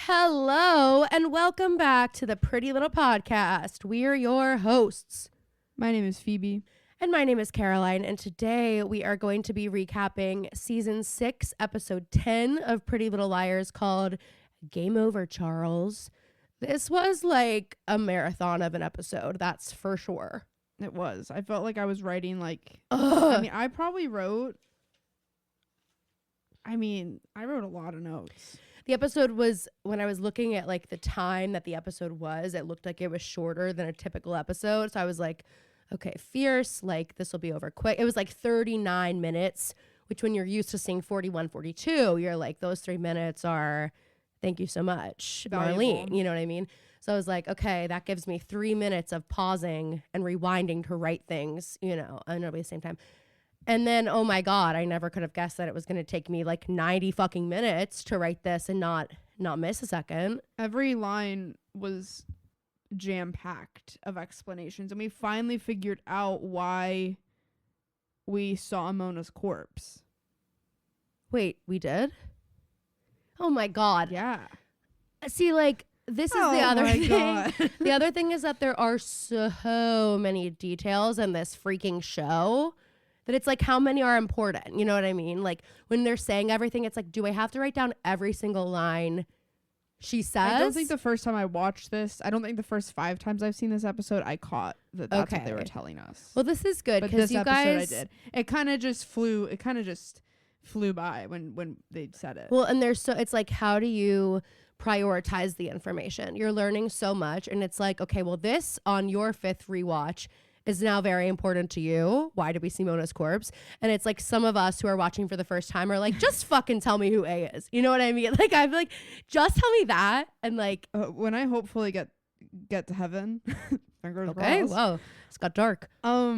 Hello and welcome back to the Pretty Little Podcast. We are your hosts. My name is Phoebe. And my name is Caroline. And today we are going to be recapping season 6, episode 10 of Pretty Little Liars called Game Over, Charles. This was like a marathon of an episode, that's for sure. It was. I felt like I was writing I wrote a lot of notes. The episode was, when I was looking at like the time that the episode was, it looked like it was shorter than a typical episode. So I was like, okay, fierce, like this will be over quick. It was like 39 minutes, which when you're used to seeing 41, 42, you're like, those 3 minutes are, thank you so much, valuable. Marlene. You know what I mean? So I was like, okay, that gives me 3 minutes of pausing and rewinding to write things, and it'll be the same time. And then, oh my God, I never could have guessed that it was going to take me like 90 fucking minutes to write this and not miss a second. Every line was jam-packed of explanations. And we finally figured out why we saw Mona's corpse. Wait, we did? Oh my God. Yeah. See, like, this is the other thing. God. The other thing is that there are so many details in this freaking show that it's like, how many are important? You know what I mean? Like, when they're saying everything, it's like, do I have to write down every single line she says? I don't think the first time I watched this, I don't think the first 5 times I've seen this episode, I caught that that's what they were telling us. Well, this is good because you guys... I did. It kind of just flew by when they said it. Well, and it's like, how do you prioritize the information? You're learning so much, and it's like, okay, well, this on your 5th rewatch is now very important to you. Why did we see Mona's corpse? And it's like, some of us who are watching for the first time are like, just fucking tell me who A is. You know what I mean? Like, I'm like, just tell me that. And like, when I hopefully get to heaven, fingers okay, crossed. whoa, it's got dark. Or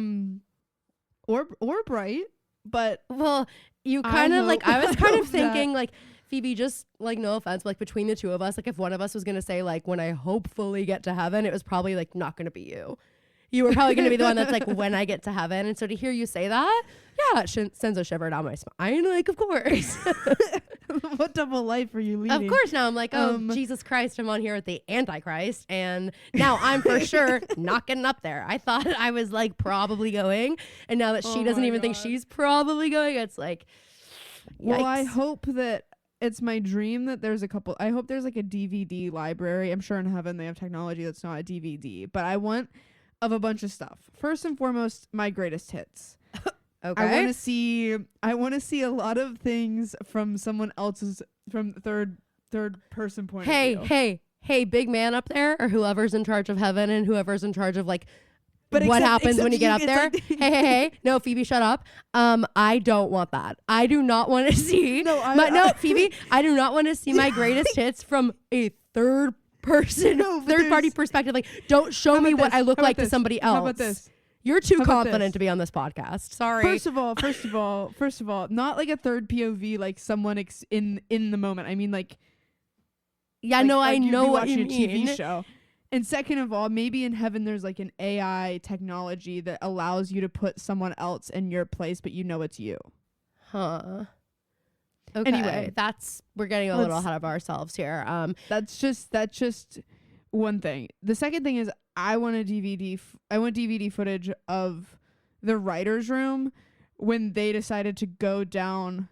bright, but well, you kind of like, I was kind of thinking that. like, Phoebe, just like, no offense, but like between the two of us, like if one of us was gonna say like, when I hopefully get to heaven, it was probably like not gonna be you. You were probably going to be the one that's like, when I get to heaven. And so to hear you say that, yeah, it sends a shiver down my spine. Like, of course. What double life are you leading? Of course. Now I'm like, oh, Jesus Christ, I'm on here with the Antichrist. And now I'm for sure not getting up there. I thought I was like probably going. And now that she doesn't even think she's probably going, it's like, yikes. Well, I hope that it's my dream that I hope there's like a DVD library. I'm sure in heaven they have technology that's not a DVD, but I want of a bunch of stuff. First and foremost, my greatest hits. Okay. I want to see a lot of things from someone else's, from third person point of view. Hey, big man up there, or whoever's in charge of heaven and whoever's in charge of like what happens when you get up there. Like hey, no, Phoebe, shut up. I don't want that. I do not want to see. No, Phoebe, I do not want to see my greatest hits from a third party perspective. Like, don't show me what I look like to somebody else. How about this? You're too confident to be on this podcast. Sorry. First of all, not like a third POV, like someone in the moment. I mean, like, yeah, no, I know what you mean. A TV show. And second of all, maybe in heaven there's like an AI technology that allows you to put someone else in your place, but you know it's you. Huh. Okay. Anyway, we're getting a little ahead of ourselves here. That's just one thing. The second thing is I want DVD footage of the writer's room when they decided to go down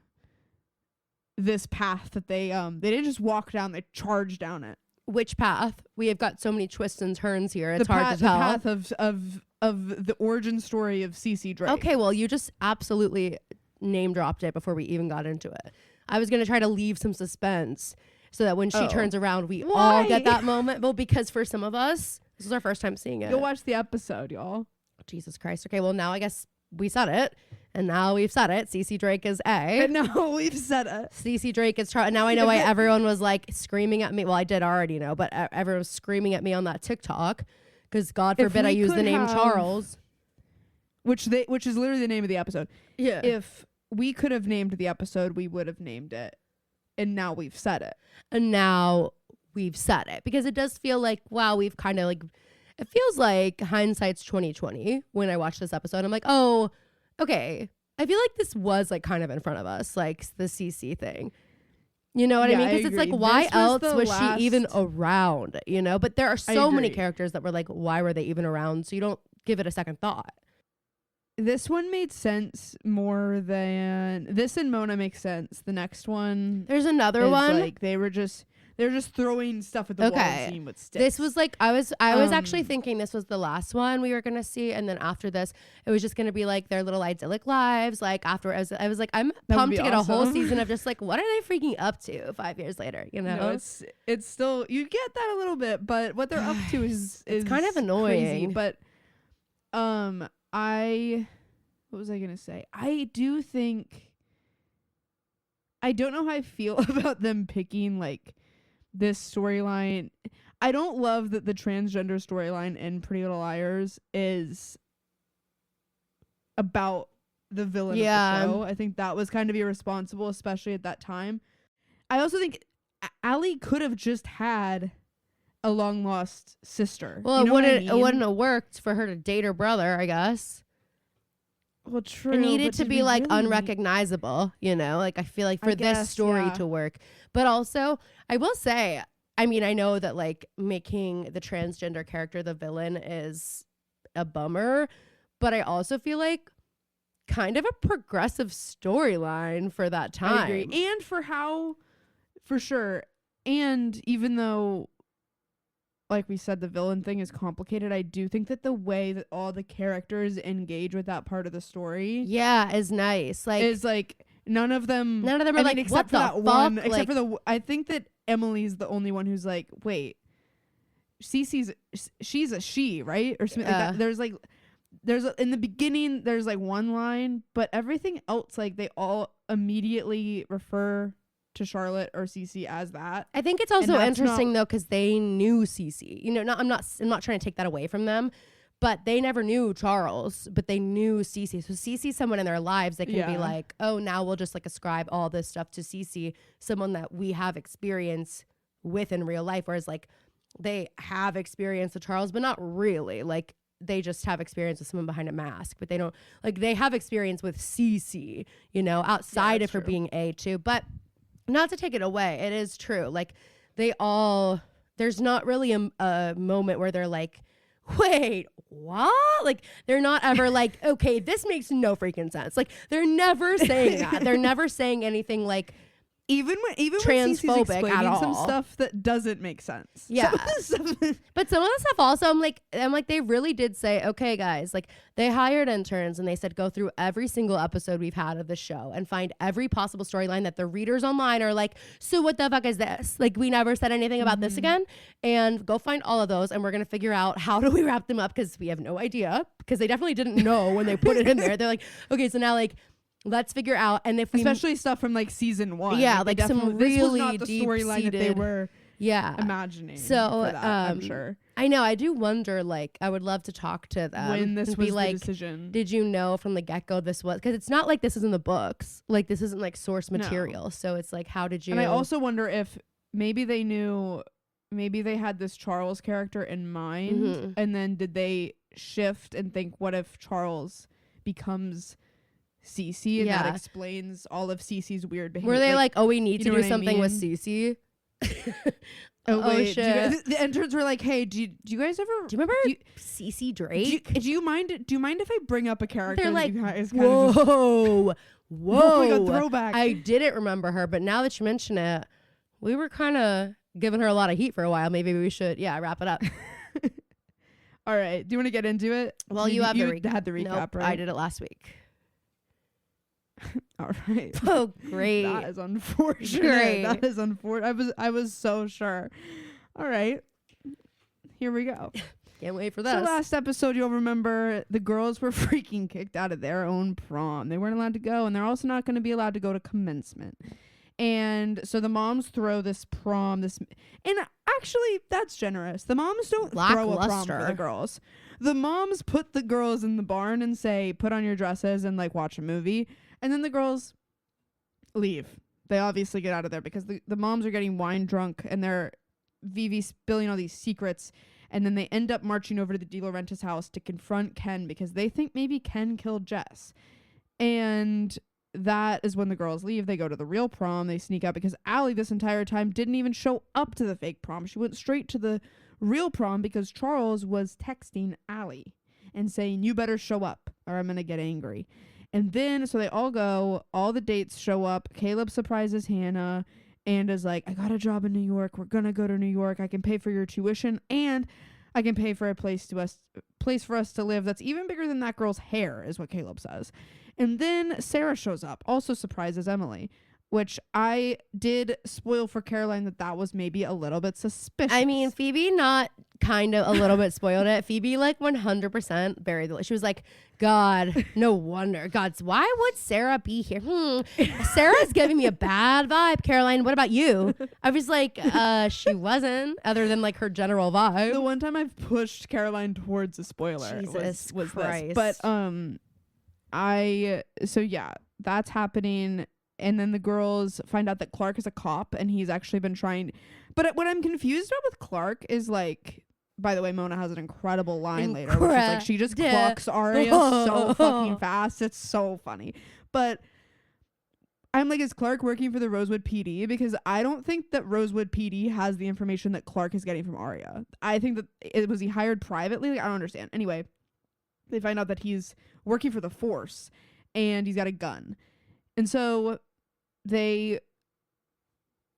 this path that they didn't just walk down, they charged down it. Which path? We have got so many twists and turns here. It's hard to tell. The path of the origin story of CC Drake. Okay, well, you just absolutely name dropped it before we even got into it. I was going to try to leave some suspense so that when she turns around, we all get that moment. Well, because for some of us, this is our first time seeing it. You'll watch the episode, y'all. Jesus Christ. Okay, well, now I guess we said it. And now we've said it. CC Drake is A. And now we've said it. CC Drake is Now I know why everyone was like screaming at me. Well, I did already know, but everyone was screaming at me on that TikTok because God forbid I use the name Charles. Which is literally the name of the episode. Yeah. If we could have named the episode, we would have named it. And now we've said it. And now we've said it. Because it does feel like, wow, we've kind of like, it feels like hindsight's 2020 when I watch this episode. I'm like, oh, okay. I feel like this was like kind of in front of us, like the CC thing. You know what I mean? Because it's like, why This else was last- she even around? You know, but there are so many agree. characters that were like, why were they even around? So you don't give it a second thought. This one made sense more than this, and Mona makes sense. The next one, There's another is one. like they're just throwing stuff at the wall and seeing what sticks. This was like I was actually thinking this was the last one we were gonna see, and then after this, it was just gonna be like their little idyllic lives. Like after I was like, I'm pumped to get a whole season of just like, what are they freaking up to 5 years later? You know, it's still, you get that a little bit, but what they're up to is kind of annoying. Crazy. But what was I gonna say? I do think, I don't know how I feel about them picking like this storyline. I don't love that the transgender storyline in Pretty Little Liars is about the villain of the show. I think that was kind of irresponsible, especially at that time. I also think Allie could have just had a long lost sister. Well, you know it wouldn't have worked for her to date her brother, I guess. Well, true. It needed to be like unrecognizable, you know? Like I feel like for this story to work. But also, I will say, I mean, I know that like making the transgender character the villain is a bummer, but I also feel like kind of a progressive storyline for that time. I agree. And for sure. And even though, like we said, the villain thing is complicated, I do think that the way that all the characters engage with that part of the story is nice. Like is like none of them are like, except what for the that one, fuck? except for I think that Emily's the only one who's like, wait, she's a she, right? Or something like that. In the beginning there's like one line, but everything else, like they all immediately refer to Charlotte or Cece as that. I think it's also interesting though, because they knew Cece. You know, I'm not trying to take that away from them, but they never knew Charles, but they knew Cece. So Cece's someone in their lives that can be like, oh, now we'll just like ascribe all this stuff to Cece, someone that we have experience with in real life. Whereas like they have experience with Charles, but not really. Like they just have experience with someone behind a mask, but they don't, like they have experience with Cece, you know, outside of her being A2. But not to take it away, it is true. Like there's not really a moment where they're like, wait, what? Like they're not ever like, okay, this makes no freaking sense. Like they're never saying that. They're never saying anything like even when transphobic when at all. Some stuff that doesn't make sense. Yeah. But some of the stuff also, I'm like, they really did say, okay, guys, like they hired interns and they said, go through every single episode we've had of the show and find every possible storyline that the readers online are like, so what the fuck is this? Like we never said anything about this again, and go find all of those and we're going to figure out how do we wrap them up, because we have no idea, because they definitely didn't know when they put it in there. They're like, okay, so now like, let's figure out, and if we especially stuff from like season 1, like some really this was not the deep storyline that they were imagining. So for that, I'm sure. I know. I do wonder. Like, I would love to talk to them when this was like, the decision. Did you know from the get-go this was, because it's not like this is in the books. Like this isn't like source material. No. So it's like, how did you? And I also wonder if maybe they knew, maybe they had this Charles character in mind, and then did they shift and think, what if Charles becomes Cece, and that explains all of Cece's weird behavior. Were they like, oh, we need to do something with Cece? Wait, shit. The interns were like, hey, do you guys ever, do you remember Cece Drake? Do you mind if I bring up a character? They're like, you guys whoa, a throwback. I didn't remember her, but now that you mention it, we were kind of giving her a lot of heat for a while. Maybe we should wrap it up. All right, do you want to get into it? Well, you had the recap, nope, right? I did it last week. All right. Oh, great. That is unfortunate. That is unfortunate. I was so sure. All right. Here we go. Can't wait for this. So last episode, you'll remember the girls were freaking kicked out of their own prom. They weren't allowed to go, and they're also not going to be allowed to go to commencement. And so the moms throw this prom, and actually that's generous. The moms don't throw a prom for the girls. The moms put the girls in the barn and say, put on your dresses and like watch a movie. And then the girls leave. They obviously get out of there because the moms are getting wine drunk and they're Vivi spilling all these secrets. And then they end up marching over to the De Laurentiis house to confront Ken because they think maybe Ken killed Jess. And that is when the girls leave. They go to the real prom. They sneak out because Allie this entire time didn't even show up to the fake prom. She went straight to the real prom because Charles was texting Allie and saying, you better show up or I'm going to get angry. And then, so they all go, all the dates show up. Caleb surprises Hannah and is like, I got a job in New York. We're going to go to New York. I can pay for your tuition and I can pay for a place for us to live that's even bigger than that girl's hair, is what Caleb says. And then Sarah shows up, also surprises Emily, which I did spoil for Caroline that was maybe a little bit suspicious. I mean, Phoebe not kind of a little bit spoiled it. Phoebe like 100% buried the. She was like, God, no wonder. God's, why would Sarah be here? Sarah's giving me a bad vibe. Caroline, what about you? I was like, she wasn't, other than like her general vibe. The one time I've pushed Caroline towards a spoiler Jesus was Christ. This. But so yeah, that's happening. And then the girls find out that Clark is a cop and he's actually been trying. But what I'm confused about with Clark is like, by the way, Mona has an incredible line later, which is like she just clocks Arya so fucking fast. It's so funny. But I'm like, is Clark working for the Rosewood PD? Because I don't think that Rosewood PD has the information that Clark is getting from Arya. I think that was he hired privately? Like, I don't understand. Anyway, they find out that he's working for the Force and he's got a gun. And so they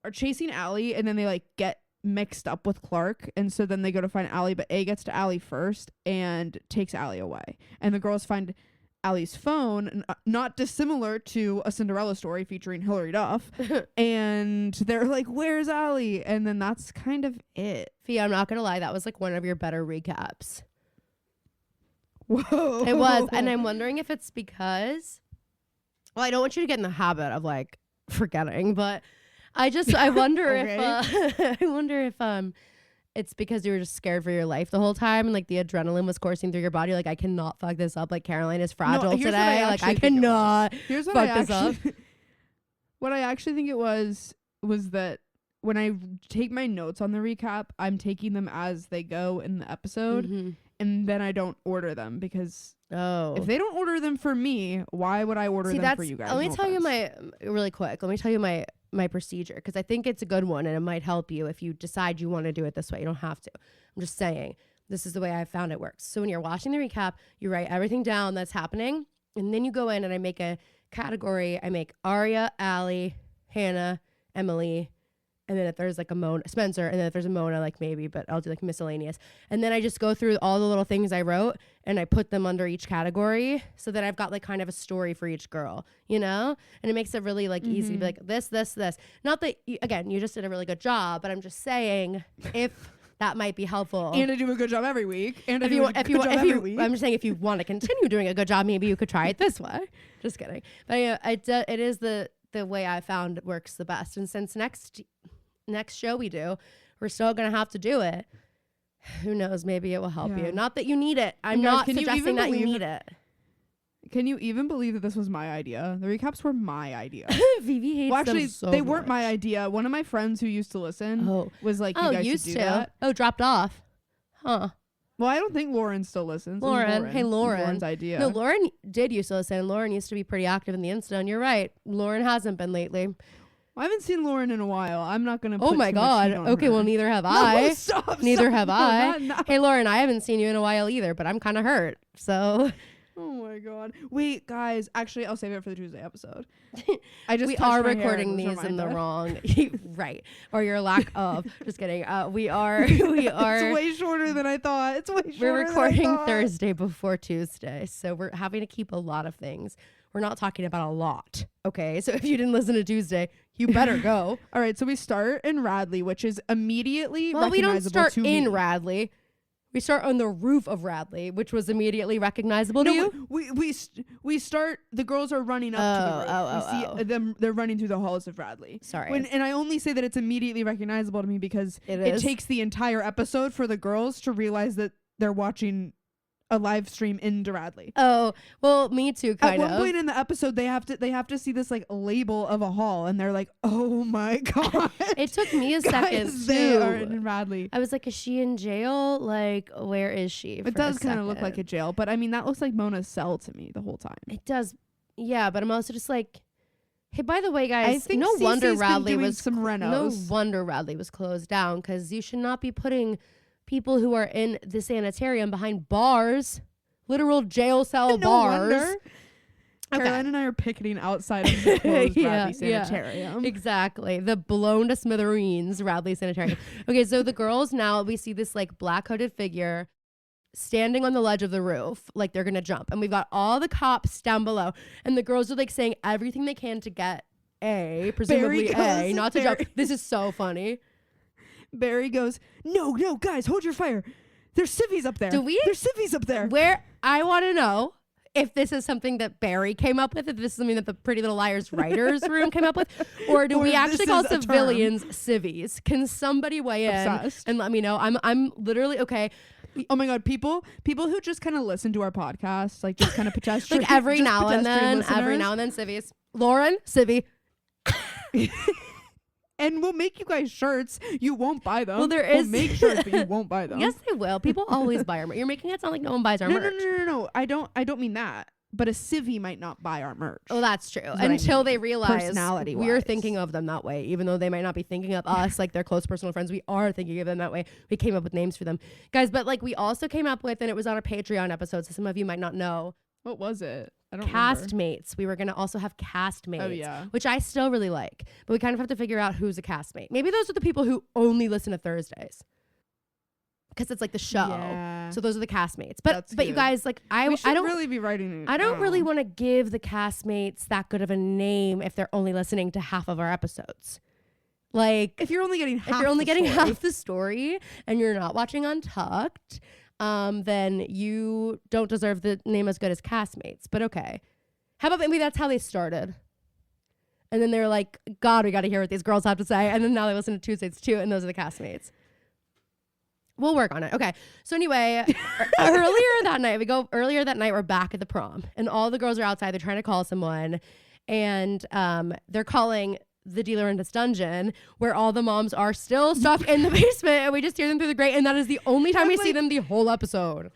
are chasing Allie and then they like get mixed up with Clark. And so then they go to find Allie, but A gets to Allie first and takes Allie away. And the girls find Allie's phone, not dissimilar to A Cinderella Story featuring Hilary Duff. And they're like, where's Allie? And then that's kind of it. Fee, I'm not going to lie. That was like one of your better recaps. Whoa. It was. And I'm wondering if it's because... Well, I don't want you to get in the habit of like forgetting, but I wonder if it's because you were just scared for your life the whole time and like the adrenaline was coursing through your body. Like, I cannot fuck this up. Like, Caroline is fragile today. Like, I cannot fuck this up. What I actually think it was that when I take my notes on the recap, I'm taking them as they go in the episode. Mm-hmm. And then I don't order them because if they don't order them for me, why would I order them for you guys? Let me tell you my procedure, because I think it's a good one and it might help you if you decide you want to do it this way. You don't have to. I'm just saying this is the way I found it works. So when you're watching the recap, you write everything down that's happening, and then you go in and I make a category. I make Arya, Allie, Hannah, Emily. And then if there's like a Mona, Spencer, and then if there's a Mona, like maybe, but I'll do like miscellaneous. And then I just go through all the little things I wrote and I put them under each category so that I've got like kind of a story for each girl, you know? And it makes it really like easy to be like this. Not that, you just did a really good job, but I'm just saying if that might be helpful. And I do a good job every week. And I'm just saying if you want to continue doing a good job, maybe you could try it this way. Just kidding. But it is the way I found works the best. And since next show we do, we're still gonna have to do it. Who knows, maybe it will help you. Not that you need it. I'm not suggesting that you need it. Can you even believe that this was my idea? The recaps were my idea. Phoebe hates them so they weren't much. my idea. One of my friends who used to listen was like, you guys used should do to that. Dropped off, huh? Well, I don't think Lauren still listens. Hey, Lauren. Lauren's idea. No, Lauren did used to listen. Lauren used to be pretty active in the Insta, and you're right. Lauren hasn't been lately. I haven't seen Lauren in a while. I'm not going to put my God. Okay, well, neither have I. Neither have I. No. Hey, Lauren, I haven't seen you in a while either, but I'm kind of hurt. So. Oh, my God. Wait, guys. Actually, I'll save it for the Tuesday episode. We are recording these in the wrong. Right. Or your lack of. Just kidding. We are. It's way shorter than I thought. We're recording Thursday before Tuesday. So we're having to keep a lot of things. We're not talking about a lot. Okay. So if you didn't listen to Tuesday, you better go. All right. So we start in Radley, which is immediately recognizable. We don't start to in me. We start on the roof of Radley, which was immediately recognizable to you. We start. The girls are running up to the roof. We see them. They're running through the halls of Radley. Sorry. And I only say that it's immediately recognizable to me because it takes the entire episode for the girls to realize that they're watching a live stream into Radley. Oh, well, me too, kind of. At one point in the episode, they have to see this like label of a hall, and they're like, "Oh my God!" It took me a second too. They are in Radley. I was like, "Is she in jail? Like, where is she?" It does kind of look like a jail, but I mean, that looks like Mona's cell to me the whole time. It does, yeah. But I'm also just like, Hey, by the way, guys, I think no wonder Radley doing was some renos. No wonder Radley was closed down, because you should not be putting people who are in the sanitarium behind bars, literal jail cell bars. Wonder. Caroline and I are picketing outside of the closed Radley Sanitarium. Exactly. The blown to smithereens Radley Sanitarium. Okay, so the girls now, we see this like black hooded figure standing on the ledge of the roof, like they're gonna jump. And we've got all the cops down below. And the girls are like saying everything they can to get presumably A, not to jump. This is so funny. Barry goes, no, guys, hold your fire. There's civvies up there. There's civvies up there. Where I want to know if this is something that Barry came up with, if this is something that the Pretty Little Liars writers room came up with, or do we actually call civilians civvies? Can somebody weigh in and let me know? I'm literally okay. Oh my God, people who just kind of listen to our podcast, like just kind of pedestrian, like every now and then civvies. Lauren, civvy. And we'll make you guys shirts. You won't buy them. Well, we'll make shirts, but you won't buy them. Yes, they will. People always buy our merch. You're making it sound like no one buys our merch. No. I don't mean that. But a civvy might not buy our merch. Oh, that's true. Until they realize we're thinking of them that way, even though they might not be thinking of us like their close personal friends. We are thinking of them that way. We came up with names for them, guys. But like we also came up with, and it was on a Patreon episode, so some of you might not know. What was it? I don't Castmates. remember. We were going to also have castmates. Oh, yeah. Which I still really like. But we kind of have to figure out who's a castmate. Maybe those are the people who only listen to Thursdays. Because it's like the show. Yeah. So those are the castmates. But you guys, like, I don't really be writing it. I don't really want to give the castmates that good of a name if they're only listening to half of our episodes. Like, if you're only getting half the story and you're not watching Untucked, then you don't deserve the name as good as castmates. But okay. How about maybe that's how they started? And then they were like, God, we got to hear what these girls have to say. And then now they listen to Tuesdays too, and those are the castmates. We'll work on it. Okay. So anyway, earlier that night, we're back at the prom. And all the girls are outside. They're trying to call someone. And they're calling the dealer in this dungeon, where all the moms are still stuck in the basement, and we just hear them through the grate, and that is the only time we see them the whole episode.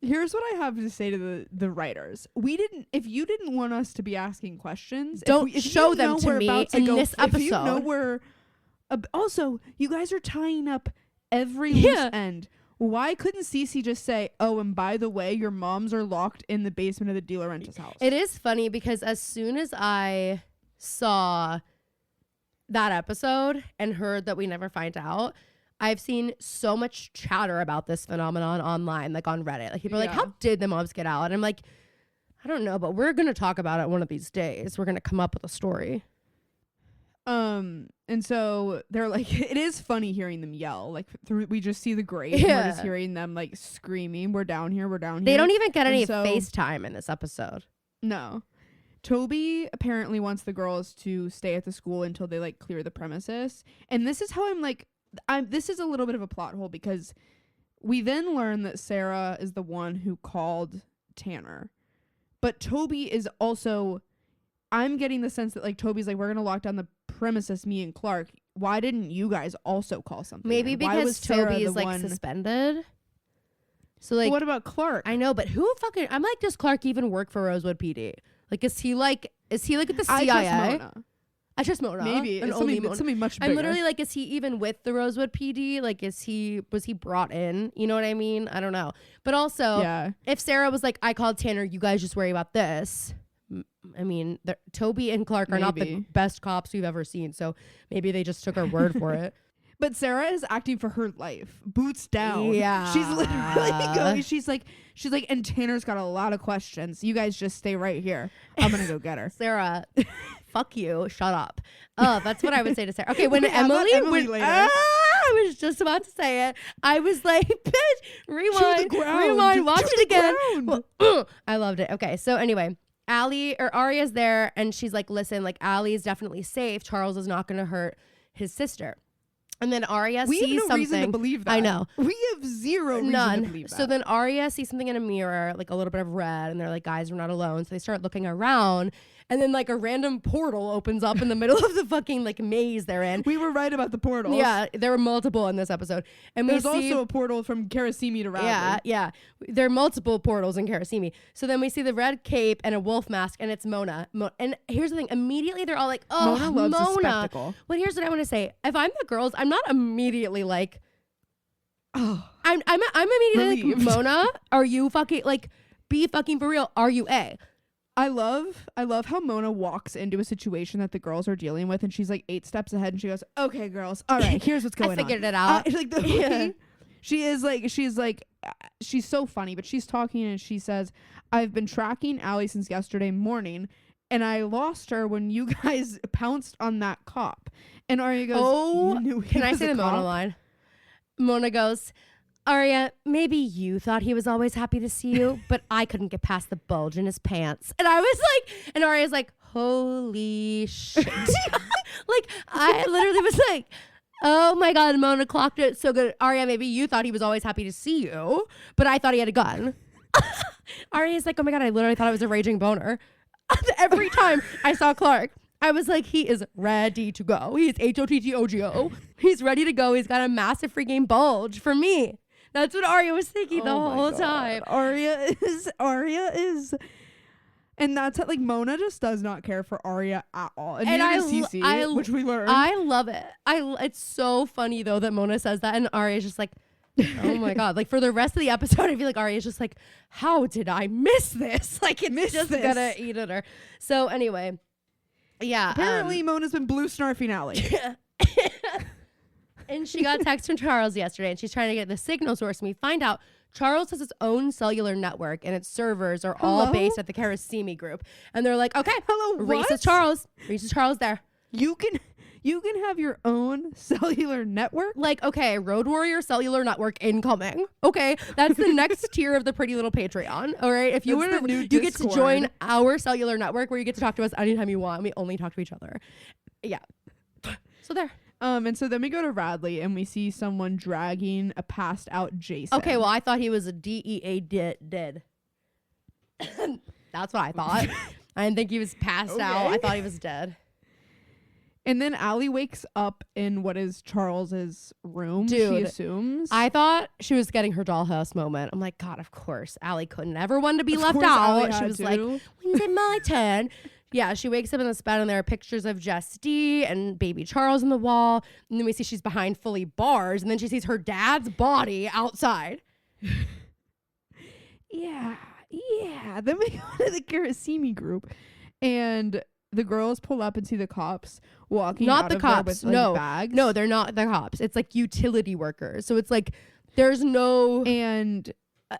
Here's what I have to say to the writers. If you didn't want us to be asking questions, don't show them to me in this episode. If you know we're also, you guys are tying up every loose end. Why couldn't Cece just say, oh, and by the way, your moms are locked in the basement of the dealer renter's house? It is funny because as soon as I saw that episode and heard that we never find out, I've seen so much chatter about this phenomenon online, like on Reddit. Like people are like, how did the moms get out? And I'm like, I don't know, but we're going to talk about it one of these days. We're going to come up with a story. And so they're like, it is funny hearing them yell. Like we just see the grate and we're just hearing them like screaming, we're down here. They don't even get any FaceTime in this episode. No. Toby apparently wants the girls to stay at the school until they like clear the premises. And this is how this is a little bit of a plot hole, because we then learn that Sarah is the one who called Tanner. But Toby is also, I'm getting the sense that like Toby's like, we're going to lock down the premises, me and Clark. Why didn't you guys also call something? Maybe because Toby is like suspended. So like, what about Clark? I know, but I'm like, does Clark even work for Rosewood PD? Like, is he like at the CIA? I trust Mona. Maybe it's something much bigger. I'm literally like, is he even with the Rosewood PD? Like, was he brought in? You know what I mean? I don't know. But also, if Sarah was like, I called Tanner, you guys just worry about this. I mean, Toby and Clark are not the best cops we've ever seen, so maybe they just took our word for it. But Sarah is acting for her life, boots down. Yeah, she's literally going. She's like, and Tanner's got a lot of questions. You guys just stay right here. I'm gonna go get her. Sarah, fuck you. Shut up. That's what I would say to Sarah. Okay, when Emily I was just about to say it. I was like, bitch, rewind, watch it again. I loved it. Okay, so anyway. Aria's there, and she's like, listen, like, Allie is definitely safe. Charles is not going to hurt his sister. And then Aria sees something. We have no reason to believe that. I know. We have zero reason to believe that. So then Aria sees something in a mirror, like a little bit of red, and they're like, guys, we're not alone. So they start looking around, and then like a random portal opens up in the middle of the fucking like maze they're in. We were right about the portals. Yeah, there were multiple in this episode. And there's also a portal from Karasimi to Radley. Yeah. There are multiple portals in Karasimi. So then we see the red cape and a wolf mask, and it's Mona. And here's the thing. Immediately they're all like, oh, Mona loves a spectacle. Well, here's what I want to say. If I'm the girls, I'm not immediately like, oh, I'm immediately relieved. like, Mona, are you fucking like, be fucking for real? Are you A? I love how Mona walks into a situation that the girls are dealing with, and she's like 8 steps ahead, and she goes, "Okay, girls, all right, here's what's going on." I figured it out. Like the way she's so funny, but she's talking and she says, "I've been tracking Allie since yesterday morning, and I lost her when you guys pounced on that cop." And Arya goes, "Oh, can I say the Mona line?" Mona goes, "Arya, maybe you thought he was always happy to see you, but I couldn't get past the bulge in his pants." And I was like, and Arya's like, "Holy shit." Like, I literally was like, oh my God, Mona clocked it so good. Arya, maybe you thought he was always happy to see you, but I thought he had a gun. Arya's like, oh my God, I literally thought it was a raging boner. Every time I saw Clark, I was like, he is ready to go. He's HOTTOGO. He's ready to go. He's got a massive freaking bulge for me. That's what Arya was thinking the whole time. Arya is, and that's how, like, Mona just does not care for Arya at all. And neither does Cece, which we learned. I love it. It's so funny though that Mona says that, and Arya's just like, oh my God. Like, for the rest of the episode, I feel like Arya's just like, how did I miss this? Like, it's just gonna eat at her. So anyway, yeah. Apparently, Mona's been blue snarfing Allie. And she got text from Charles yesterday, and she's trying to get the signal source. And we find out Charles has his own cellular network, and its servers are all based at the Karasimi group. And they're like, okay, Reese's Charles there. You can have your own cellular network? Like, okay, Road Warrior cellular network incoming. Okay, that's the next tier of the Pretty Little Patreon. All right, if you get to join our cellular network where you get to talk to us anytime you want. We only talk to each other. Yeah. So there. And so then we go to Radley and we see someone dragging a passed out Jason. Okay, well, I thought he was a DEA dead. That's what I thought. I didn't think he was passed out. I thought he was dead. And then Allie wakes up in what is Charles's room, dude, she assumes. I thought she was getting her dollhouse moment. I'm like, God, of course. Allie couldn't ever want to be left out. She was like, when's it my turn? Yeah, she wakes up in this bed and there are pictures of Jess D and baby Charles on the wall. And then we see she's behind fully bars. And then she sees her dad's body outside. Yeah. Then we go to the Karasimi group. And the girls pull up and see the cops walking not out the of cops. there with like, bags. No, they're not the cops. It's like utility workers. So it's like there's no... And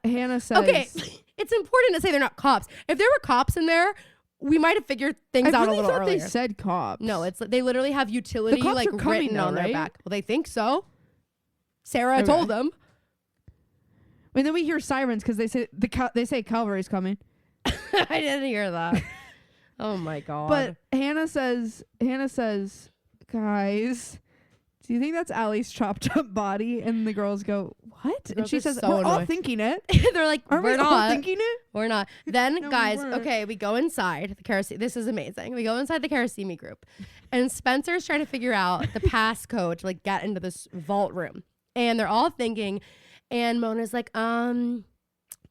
Hannah says... Okay, it's important to say they're not cops. If there were cops in there... We might have figured things out a little earlier. They said cops. No, it's they literally have utility like written on their back. Well, they think so. Sarah told them. And then we hear sirens because they say cavalry's coming. I didn't hear that. Oh my God. But Hannah says, guys, do you think that's Allie's chopped up body? And the girls go, what? And she says, we're all thinking it. They're like, we're not all thinking it? We're not. Then, no, guys, okay, we go inside the Karasimi. This is amazing. We go inside the Karasimi group. And Spencer's trying to figure out the passcode to like get into this vault room. And they're all thinking. And Mona's like, try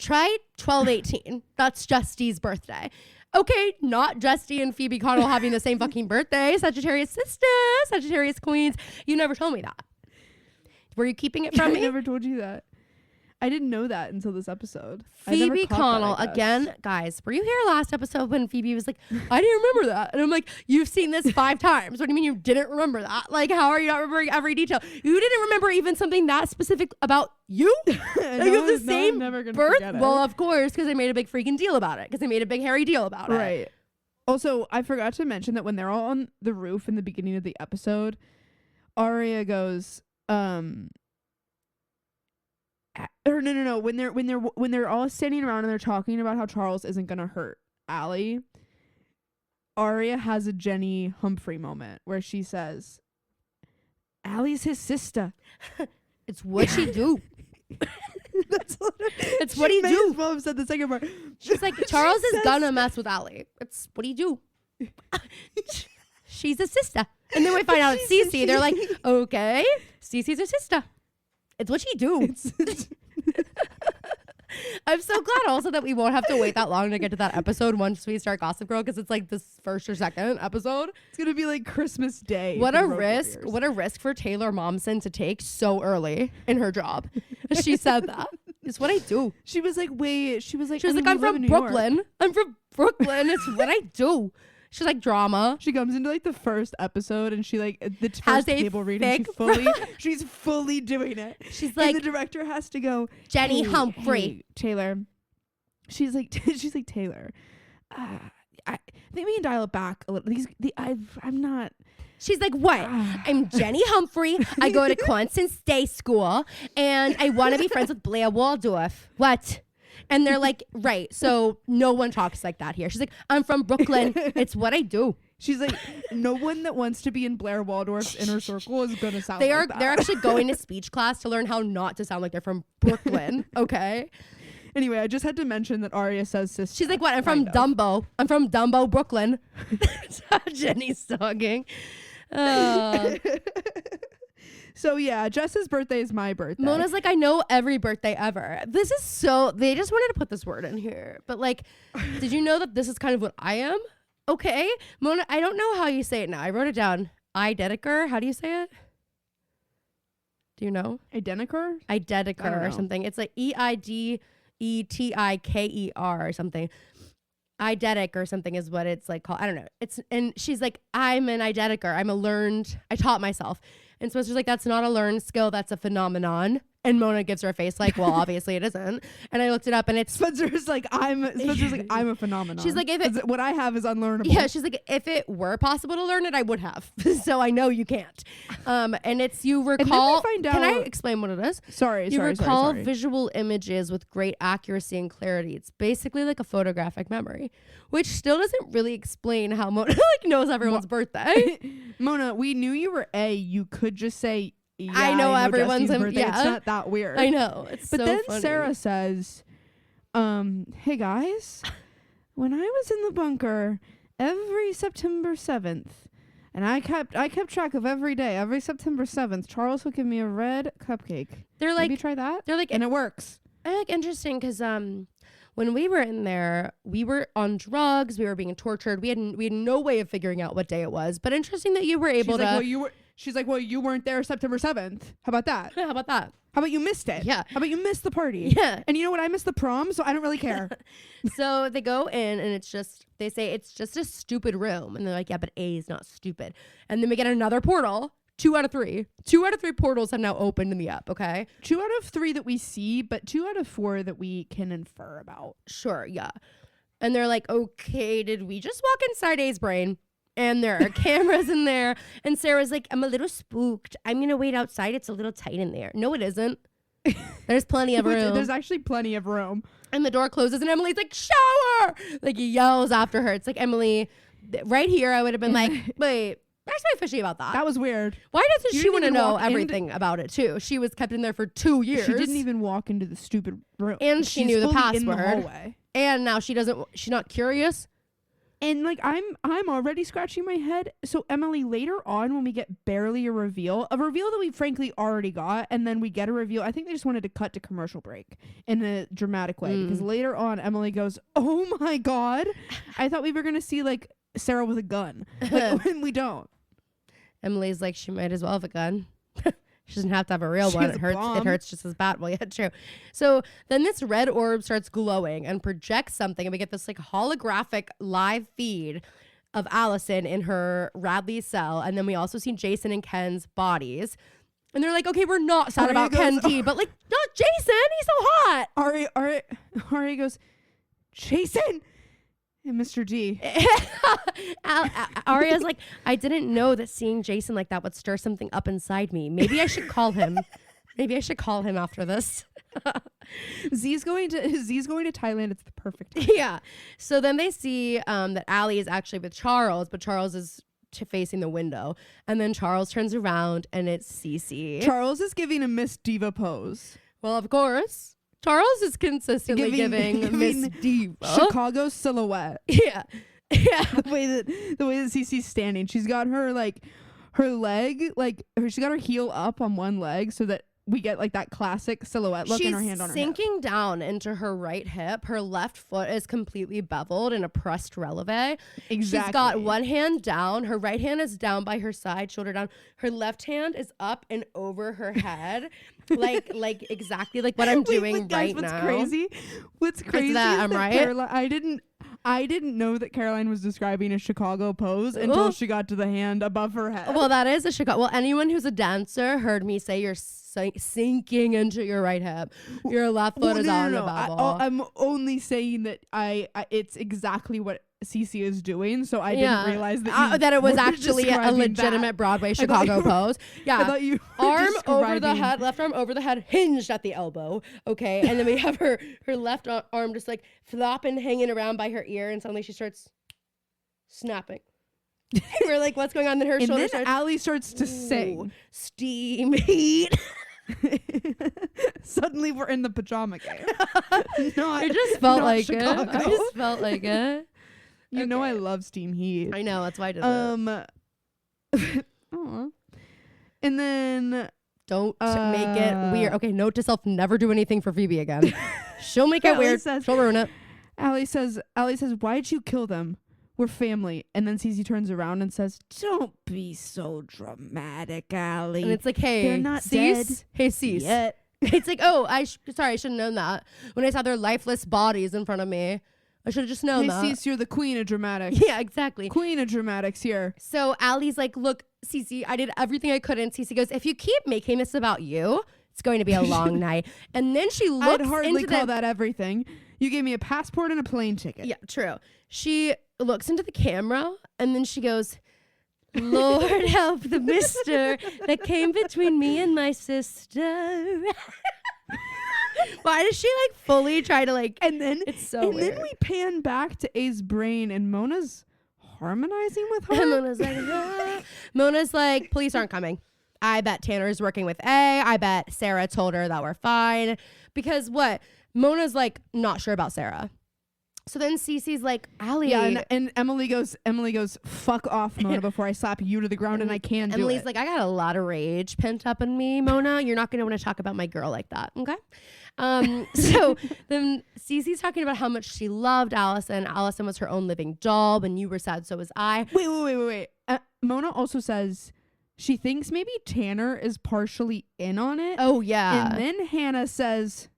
1218. That's Jess D's birthday. Okay, not Jess D and Phoebe Connell having the same fucking birthday. Sagittarius sister, Sagittarius queens. You never told me that. Were you keeping it from me? I never told you that. I didn't know that until this episode. Phoebe Connell, again, guys, were you here last episode when Phoebe was like, I didn't remember that? And I'm like, you've seen this 5 times. What do you mean you didn't remember that? Like, how are you not remembering every detail? You didn't remember even something that specific about you? Like, you have the same birth? Well, of course, because they made a big freaking deal about it. Because they made a big hairy deal about it. Right. Also, I forgot to mention that when they're all on the roof in the beginning of the episode, Arya goes, or no. When they're all standing around and they're talking about how Charles isn't gonna hurt Allie, Arya has a Jenny Humphrey moment where she says, "Allie's his sister." It's what she do. It's what he do. Mom said the second part. She's like, Charles is gonna mess with Allie. It's what he do. she's a sister. And then we find out it's Cece. They're like, okay, Cece's a sister. It's what she do. I'm so glad also that we won't have to wait that long to get to that episode once we start Gossip Girl, because it's like this first or second episode. It's gonna be like Christmas Day. What a risk! What a risk for Taylor Momsen to take so early in her job. She said that. It's what I do. She was like, wait. She was like, I'm from Brooklyn. I'm from Brooklyn. It's what I do. She's like drama. She comes into like the first episode and she like the first table reading. She's fully doing it. She's like, and the director has to go, Jenny Humphrey. Hey, Taylor. She's like Taylor. I think we can dial it back a little. I'm not. She's like, what? I'm Jenny Humphrey. I go to Constance Day School and I want to be friends with Blair Waldorf. What? And they're like, right. So no one talks like that here. She's like, I'm from Brooklyn. It's what I do. She's like, no one that wants to be in Blair Waldorf's inner circle is going to sound like that. They're actually going to speech class to learn how not to sound like they're from Brooklyn. Okay. Anyway, I just had to mention that Aria says sister. She's like, what? I'm from Dumbo. I'm from Dumbo, Brooklyn. That's how Jenny's talking. So yeah, Jess's birthday is my birthday. Mona's like, I know every birthday ever. This is so, they just wanted to put this word in here. But like, did you know that this is kind of what I am? Okay. Mona, I don't know how you say it now. I wrote it down. Idediker. How do you say it? Do you know? Idediker? Idediker or something. It's like EIDETIKER or something. Eidetic or something is what it's like called. I don't know. And she's like, I'm an eidetiker. I taught myself. And Spencer's like, that's not a learned skill. That's a phenomenon. And Mona gives her a face like, well, obviously it isn't. And I looked it up and it's Spencer's like, I'm a phenomenon. She's like, what I have is unlearnable. Yeah, she's like, if it were possible to learn it, I would have. So I know you can't. And it's, you recall. Can I explain what it is? Sorry. You recall visual images with great accuracy and clarity. It's basically like a photographic memory, which still doesn't really explain how Mona like knows everyone's birthday. Mona, we knew you were A. You could just say, yeah, I know everyone's birthday. Yeah. It's not that weird. I know. It's but so then funny. Sarah says, hey guys, when I was in the bunker every September 7th, and I kept track of every day, every September 7th, Charles would give me a red cupcake. They're like, maybe try that. They're like, and it works. I like interesting because when we were in there, we were on drugs, we were being tortured. We had no way of figuring out what day it was. But interesting that you were able to. She's like, well, you weren't there September 7th. How about that? How about that? How about you missed it? Yeah. How about you missed the party? Yeah. And you know what? I missed the prom, so I don't really care. So they go in and they say it's just a stupid room. And they're like, yeah, but A is not stupid. And then we get another portal. 2 out of 3. 2 out of 3 portals have now opened in the app, okay? 2 out of 3 that we see, but 2 out of 4 that we can infer about. Sure, yeah. And they're like, okay, did we just walk inside A's brain? And there are cameras in there. And Sarah's like, I'm a little spooked. I'm going to wait outside. It's a little tight in there. No, it isn't. There's plenty of room. There's actually plenty of room. And the door closes and Emily's like, shower! Like, he yells after her. It's like, Emily, right here, I would have been like, wait, that's really fishy about that. That was weird. Why doesn't she want to know everything about it, too? She was kept in there for 2 years. She didn't even walk into the stupid room. And she knew the password. In the hallway. And now she's not curious. And like I'm already scratching my head. So Emily, later on when we get barely a reveal that we frankly already got, and then we get a reveal, I think they just wanted to cut to commercial break in a dramatic way because later on Emily goes, "Oh my god, I thought we were gonna see like Sarah with a gun, like, when we don't." Emily's like, she might as well have a gun. She doesn't have to have a real one. It hurts just as bad. Well, yeah, true. So then this red orb starts glowing and projects something, and we get this like holographic live feed of Allison in her Radley cell, and then we also see Jason and Ken's bodies. And they're like, okay, we're not sad about Ken D, but like, not Jason. He's so hot. Ari goes, Jason. And Mr. D. Aria's like, I didn't know that seeing Jason like that would stir something up inside me. Maybe I should call him. Maybe I should call him after this. Z's going to Thailand. It's the perfect time. Yeah. So then they see that Allie is actually with Charles, but Charles is facing the window. And then Charles turns around and it's Cece. Charles is giving a Miss Diva pose. Well, of course. Charles is consistently giving Miss Diva. Chicago silhouette. Yeah. Yeah. the way that Cece's standing. She's got her like her leg, like she got her heel up on one leg so that we get like that classic silhouette look, and her hand on her hip. She's sinking down into her right hip. Her left foot is completely beveled in a pressed releve. Exactly. She's got one hand down. Her right hand is down by her side, shoulder down. Her left hand is up and over her head. like exactly like what I'm doing guys, right now. What's crazy is that I'm right. I didn't know that Caroline was describing a Chicago pose until she got to the hand above her head. Well, that is a Chicago. Well, anyone who's a dancer heard me say you're sinking into your right hip. Your left foot is on the bubble. I'm only saying that it's exactly what Cece is doing, so I didn't realize that it was actually a legitimate Broadway Chicago pose. Yeah, I thought you arm over the head, left arm over the head, hinged at the elbow. Okay, and then we have her left arm just like flopping, hanging around by her ear, and suddenly she starts snapping. We're like, what's going on? Then her shoulder starts. Allie starts to sing. Steam heat. Suddenly we're in the pajama game. I just felt like Chicago. It. I just felt like it. You know I love steam heat. I know, that's why I did it. And then don't make it weird. Okay, note to self: never do anything for Phoebe again. She'll make it weird. She'll ruin it. Allie says, "Why'd you kill them? We're family." And then Cece turns around and says, "Don't be so dramatic, Allie." And it's like, hey, they're not dead. Hey, Cece. Yet. It's like, oh, sorry, I should have known that. When I saw their lifeless bodies in front of me, I should have just known that. Hey, Cece, you're the queen of dramatics. Yeah, exactly. Queen of dramatics here. So Allie's like, look, Cece, I did everything I could. And Cece goes, if you keep making this about you, it's going to be a long night. And then she looks I'd hardly call that everything. You gave me a passport and a plane ticket. Yeah, true. She looks into the camera and then she goes, Lord help the mister that came between me and my sister. Why does she like fully try to like, and then it's so weird. Then we pan back to A's brain and Mona's harmonizing with her. And Mona's like, ah. Mona's like, police aren't coming. I bet Tanner's working with A. I bet Sarah told her that we're fine. Because what? Mona's like not sure about Sarah. So then Cece's like, Allie. Yeah, and Emily goes, fuck off, Mona, before I slap you to the ground, and I can do it. Emily's like, I got a lot of rage pent up in me, Mona. You're not going to want to talk about my girl like that, okay? So then Cece's talking about how much she loved Allison. Allison was her own living doll. When you were sad, so was I. Wait. Mona also says she thinks maybe Tanner is partially in on it. Oh, yeah. And then Hannah says,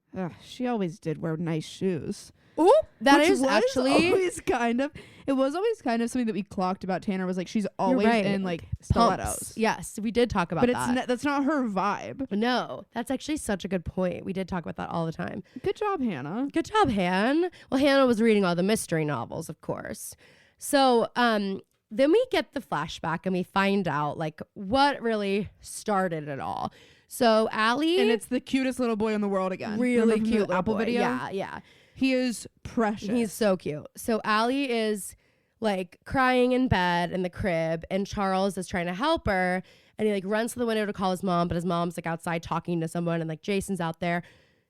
she always did wear nice shoes. Oh, that Which is actually it was always kind of something that we clocked about Tanner, was like she's always in like stilettos. Yes, we did talk about that. But that's not her vibe. No, that's actually such a good point. We did talk about that all the time. Good job, Hannah. Good job, Han. Well, Hannah was reading all the mystery novels, of course. So then we get the flashback and we find out like what really started it all. So Allie, and it's the cutest little boy in the world again. Really cute Apple boy. video. Yeah. He is precious. He's so cute. So Allie is like crying in bed in the crib and Charles is trying to help her and he like runs to the window to call his mom, but his mom's like outside talking to someone and like Jason's out there.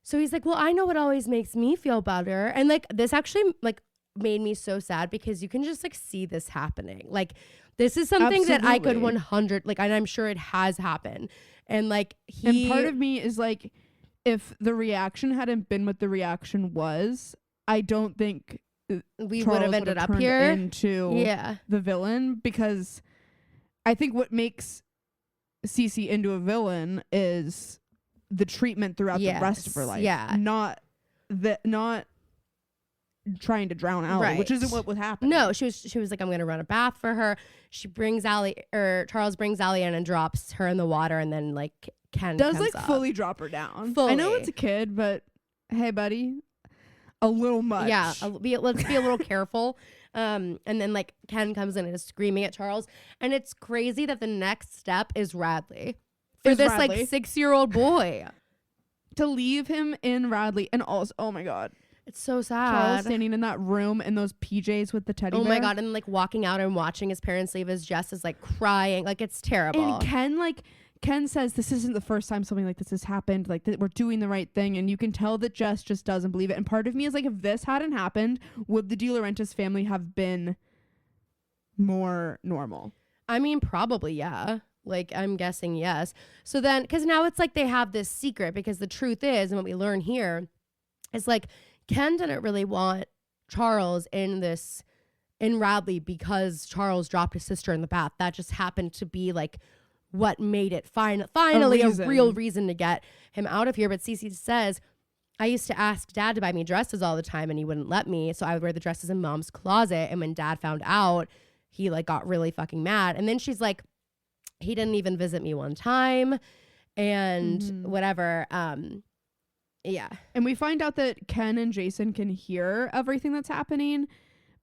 So he's like, well, I know what always makes me feel better. And like this actually like made me so sad because you can just like see this happening. Like this is something that I could 100 like, and I'm sure it has happened. And like and part of me is like, if the reaction hadn't been what the reaction was, I don't think we would have ended up here into the villain, because I think what makes Cece into a villain is the treatment throughout the rest of her life. Yeah. Not trying to drown Allie, which isn't what was happening. No, she was like, I'm gonna run a bath for her. She brings Charles brings Allie in and drops her in the water, and then like Ken does comes like up. Fully drop her down. Fully. I know it's a kid, but hey, buddy, a little much. Yeah, let's be a little careful. And then like Ken comes in and is screaming at Charles, and it's crazy that the next step is Radley for this like 6-year-old boy to leave him in Radley, and also, oh my god. It's so sad. Charles standing in that room in those PJs with the teddy bear. Oh my god, and like walking out and watching his parents leave as Jess is like crying. Like it's terrible. And Ken says this isn't the first time something like this has happened. Like we're doing the right thing, and you can tell that Jess just doesn't believe it. And part of me is like, if this hadn't happened, would the De Laurentiis family have been more normal? I mean, probably, yeah. Like, I'm guessing yes. So then, because now it's like they have this secret, because the truth is, and what we learn here is like Ken didn't really want Charles in Radley because Charles dropped his sister in the bath. That just happened to be like what made it finally a real reason to get him out of here. But Cece says, I used to ask Dad to buy me dresses all the time and he wouldn't let me. So I would wear the dresses in Mom's closet. And when Dad found out, he like got really fucking mad. And then she's like, he didn't even visit me one time and whatever. Yeah. And we find out that Ken and Jason can hear everything that's happening,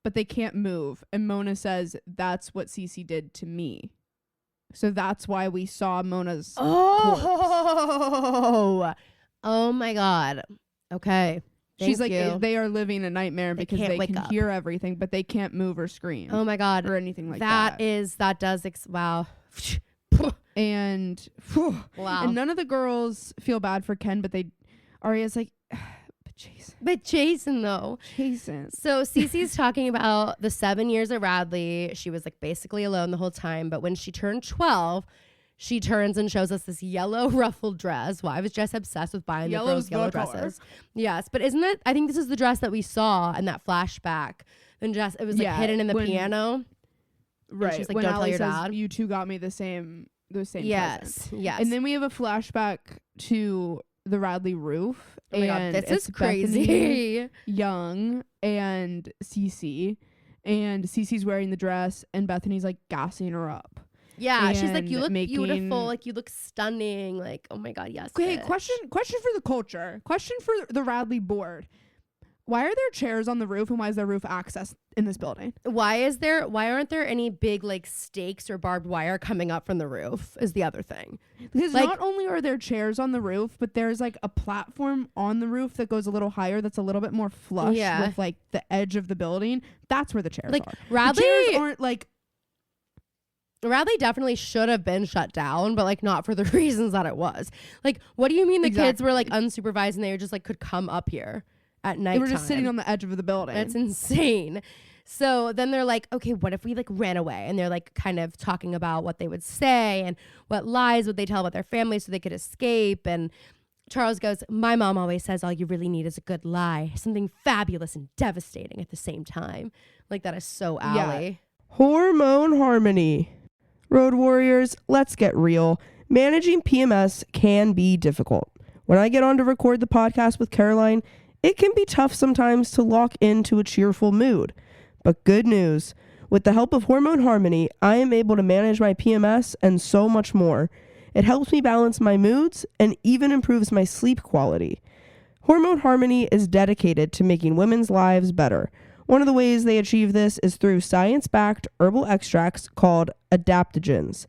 but they can't move. And Mona says, that's what Cece did to me. So that's why we saw Mona's corpse. Oh my God. Okay. She's like, they are living a nightmare because they can hear everything, but they can't move or scream. Oh my God. Or anything like that. Wow. And wow. And none of the girls feel bad for Ken, but Aria's like, but Jason though. So Cece's talking about the 7 years at Radley. She was like basically alone the whole time. But when she turned 12, she turns and shows us this yellow ruffled dress. Well, I was just obsessed with buying the girls' yellow dresses. Yes, but isn't it? I think this is the dress that we saw in that flashback. And it was like hidden in the piano. Right. She's like, when don't Allie tell your says, dad. You two got me the same Yes. present. Yes. And then we have a flashback to the Radley roof. Oh my God, this is crazy. Bethany, Young and Cece. And Cece's wearing the dress and Bethany's like gassing her up. Yeah, she's like, you look beautiful, like you look stunning, like, oh my God, yes. Okay, question for the culture. Question for the Radley board. Why are there chairs on the roof and why is there roof access in this building? Why aren't there any big like stakes or barbed wire coming up from the roof is the other thing. Because like, not only are there chairs on the roof, but there's like a platform on the roof that goes a little higher that's a little bit more flush with like the edge of the building. That's where the chairs are. Radley, the chairs aren't like... Radley definitely should have been shut down, but like not for the reasons that it was. Like, what do you mean the kids were like unsupervised and they were just like could come up here at night? They were just sitting on the edge of the building. That's insane. So then they're like, okay, what if we like ran away? And they're like kind of talking about what they would say and what lies would they tell about their family so they could escape. And Charles goes, my mom always says all you really need is a good lie, something fabulous and devastating at the same time. Like, that is so Allie. Yeah. Hormone harmony. Road warriors, let's get real. Managing PMS can be difficult. When I get on to record the podcast with Caroline, it can be tough sometimes to lock into a cheerful mood. But good news, with the help of Hormone Harmony, I am able to manage my PMS and so much more. It helps me balance my moods and even improves my sleep quality. Hormone Harmony is dedicated to making women's lives better. One of the ways they achieve this is through science-backed herbal extracts called adaptogens.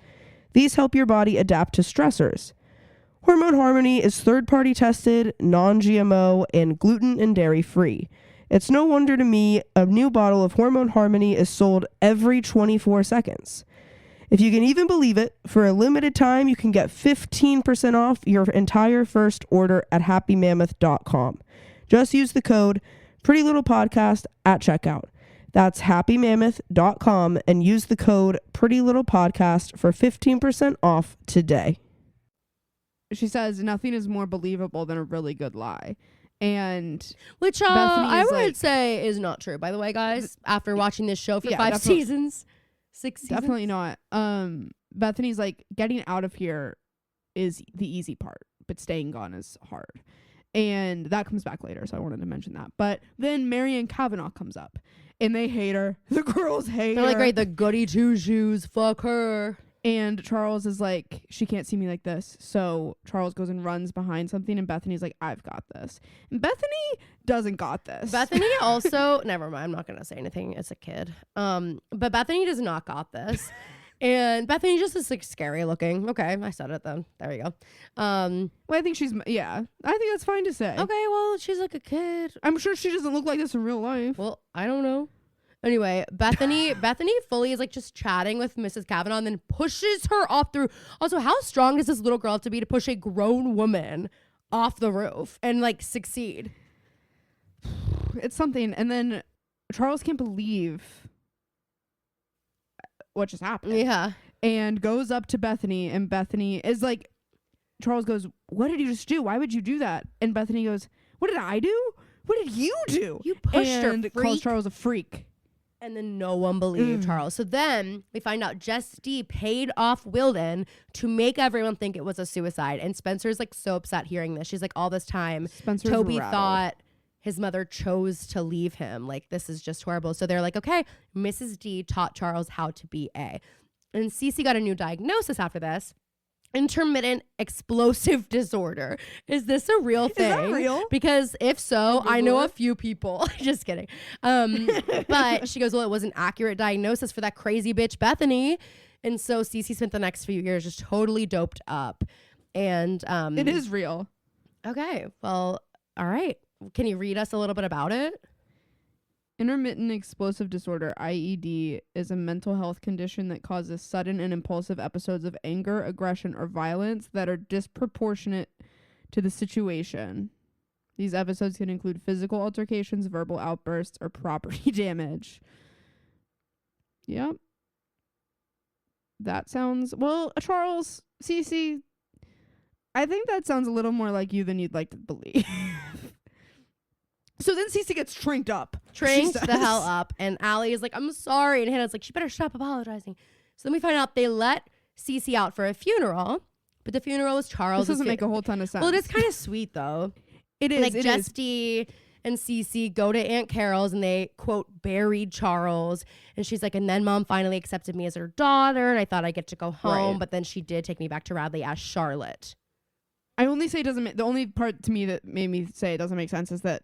These help your body adapt to stressors. Hormone Harmony is third-party tested, non-GMO, and gluten and dairy-free. It's no wonder to me a new bottle of Hormone Harmony is sold every 24 seconds. If you can even believe it, for a limited time you can get 15% off your entire first order at happymammoth.com. Just use the code PrettyLittlePodcast at checkout. That's happymammoth.com and use the code PrettyLittlePodcast for 15% off today. She says nothing is more believable than a really good lie. And which I would say is not true, by the way, guys, after watching this show for 5 seasons. 6 seasons. Definitely not. Bethany's like, getting out of here is the easy part, but staying gone is hard. And that comes back later, so I wanted to mention that. But then Mary and Kavanaugh comes up, and they hate her. The girls hate her. They're like, great, the goody two-shoes, fuck her. And Charles is like, she can't see me like this. So Charles goes and runs behind something, and Bethany's like, I've got this. And Bethany doesn't got this. Bethany also, never mind, I'm not going to say anything. It's a kid. But Bethany does not got this. And Bethany just is like scary looking. Okay, I said it then. There you go. Well, I think I think that's fine to say. Okay, well, she's like a kid. I'm sure she doesn't look like this in real life. Well, I don't know. Anyway, Bethany fully is like just chatting with Mrs. Kavanaugh and then pushes her off through. Also, how strong does this little girl have to be to push a grown woman off the roof and like succeed? It's something. And then Charles can't believe what just happened. Yeah. And goes up to Bethany, and Bethany is like, Charles goes, what did you just do? Why would you do that? And Bethany goes, what did I do? What did you do? You pushed her, and freak. calls Charles a freak. And then no one believed Charles. So then we find out Jess D paid off Wilden to make everyone think it was a suicide. And Spencer's like so upset hearing this. She's like, all this time, Spencer's Toby rattled. thought his mother chose to leave him. Like, this is just horrible. So they're like, okay, Mrs. D taught Charles how to be A. And Cece got a new diagnosis after this. Intermittent explosive disorder. Is this a real thing? Is that real? Because if so, I know a few people. Just kidding. But she goes, well, it was an accurate diagnosis for that crazy bitch Bethany. And so Cece spent the next few years just totally doped up. And it is real. Okay. Well, all right. Can you read us a little bit about it? Intermittent explosive disorder, IED, is a mental health condition that causes sudden and impulsive episodes of anger, aggression, or violence that are disproportionate to the situation. These episodes can include physical altercations, verbal outbursts, or property damage. Yep. That sounds... Well, Charles, Cece, I think that sounds a little more like you than you'd like to believe. So then Cece gets tranked up. Tranked the hell up. And Allie is like, I'm sorry. And Hannah's like, she better stop apologizing. So then we find out they let Cece out for a funeral. But the funeral was Charles. This doesn't make a whole ton of sense. Well, it is kind of sweet, though. It is. Like, Jess D and Cece go to Aunt Carol's and they, quote, buried Charles. And she's like, and then Mom finally accepted me as her daughter. And I thought I'd get to go home. Right. But then she did take me back to Radley as Charlotte. I only say it doesn't the only part to me that made me say it doesn't make sense is that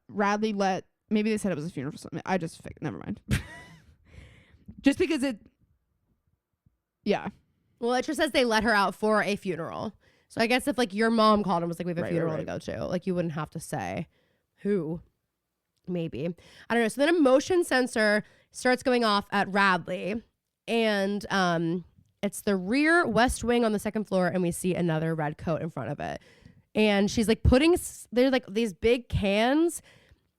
Radley let, maybe they said it was a funeral for something. I just never mind. Just because yeah. Well, it just says they let her out for a funeral. So I guess if like your mom called and was like, we have a Right, funeral right. to go to, like you wouldn't have to say who. Maybe. I don't know. So then a motion sensor starts going off at Radley. And it's the rear west wing on the second floor. And we see another red coat in front of it. And she's like they're like these big cans.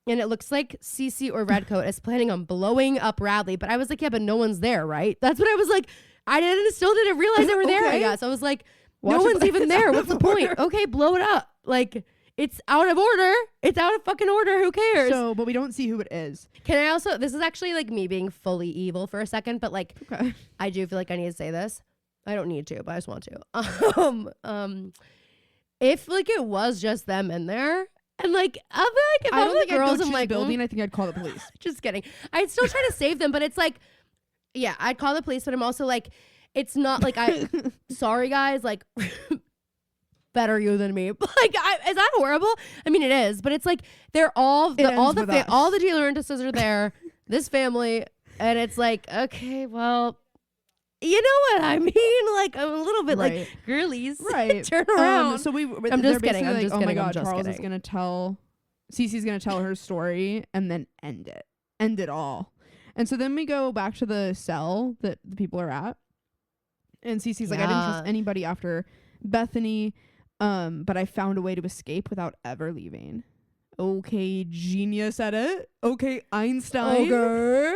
And it looks like Cece or Redcoat is planning on blowing up Radley. But I was like, yeah, but no one's there, right? That's what I was like. I still didn't realize they were there, I guess. I was like, no one's even there. What's the point? Okay, blow it up. Like, it's out of order. It's out of fucking order. Who cares? So, but we don't see who it is. Can I also, this is actually like me being fully evil for a second, but like, Okay. I do feel like I need to say this. I don't need to, but I just want to. If like it was just them in there, and like I feel like if I I'm don't the think girls, I'd go I'm to like, the building. I think I'd call the police. just kidding. I'd still try to save them, but it's like, yeah, I'd call the police, but I'm also like, it's not like sorry guys, like better you than me. Like, is that horrible? I mean, it is, but it's like they're all the dealer entices are there, this family, and it's like, okay, well, you know what I mean? Like I'm a little bit like girlies, right? Turn around. So I'm just kidding. I'm just oh kidding. my god, I'm just Charles kidding. is gonna tell, Cece's gonna tell her story and then end it all. And so then we go back to the cell that the people are at, and Cece's like, I didn't trust anybody after Bethany, but I found a way to escape without ever leaving. Okay, genius at it. Okay, Einstein. Okay.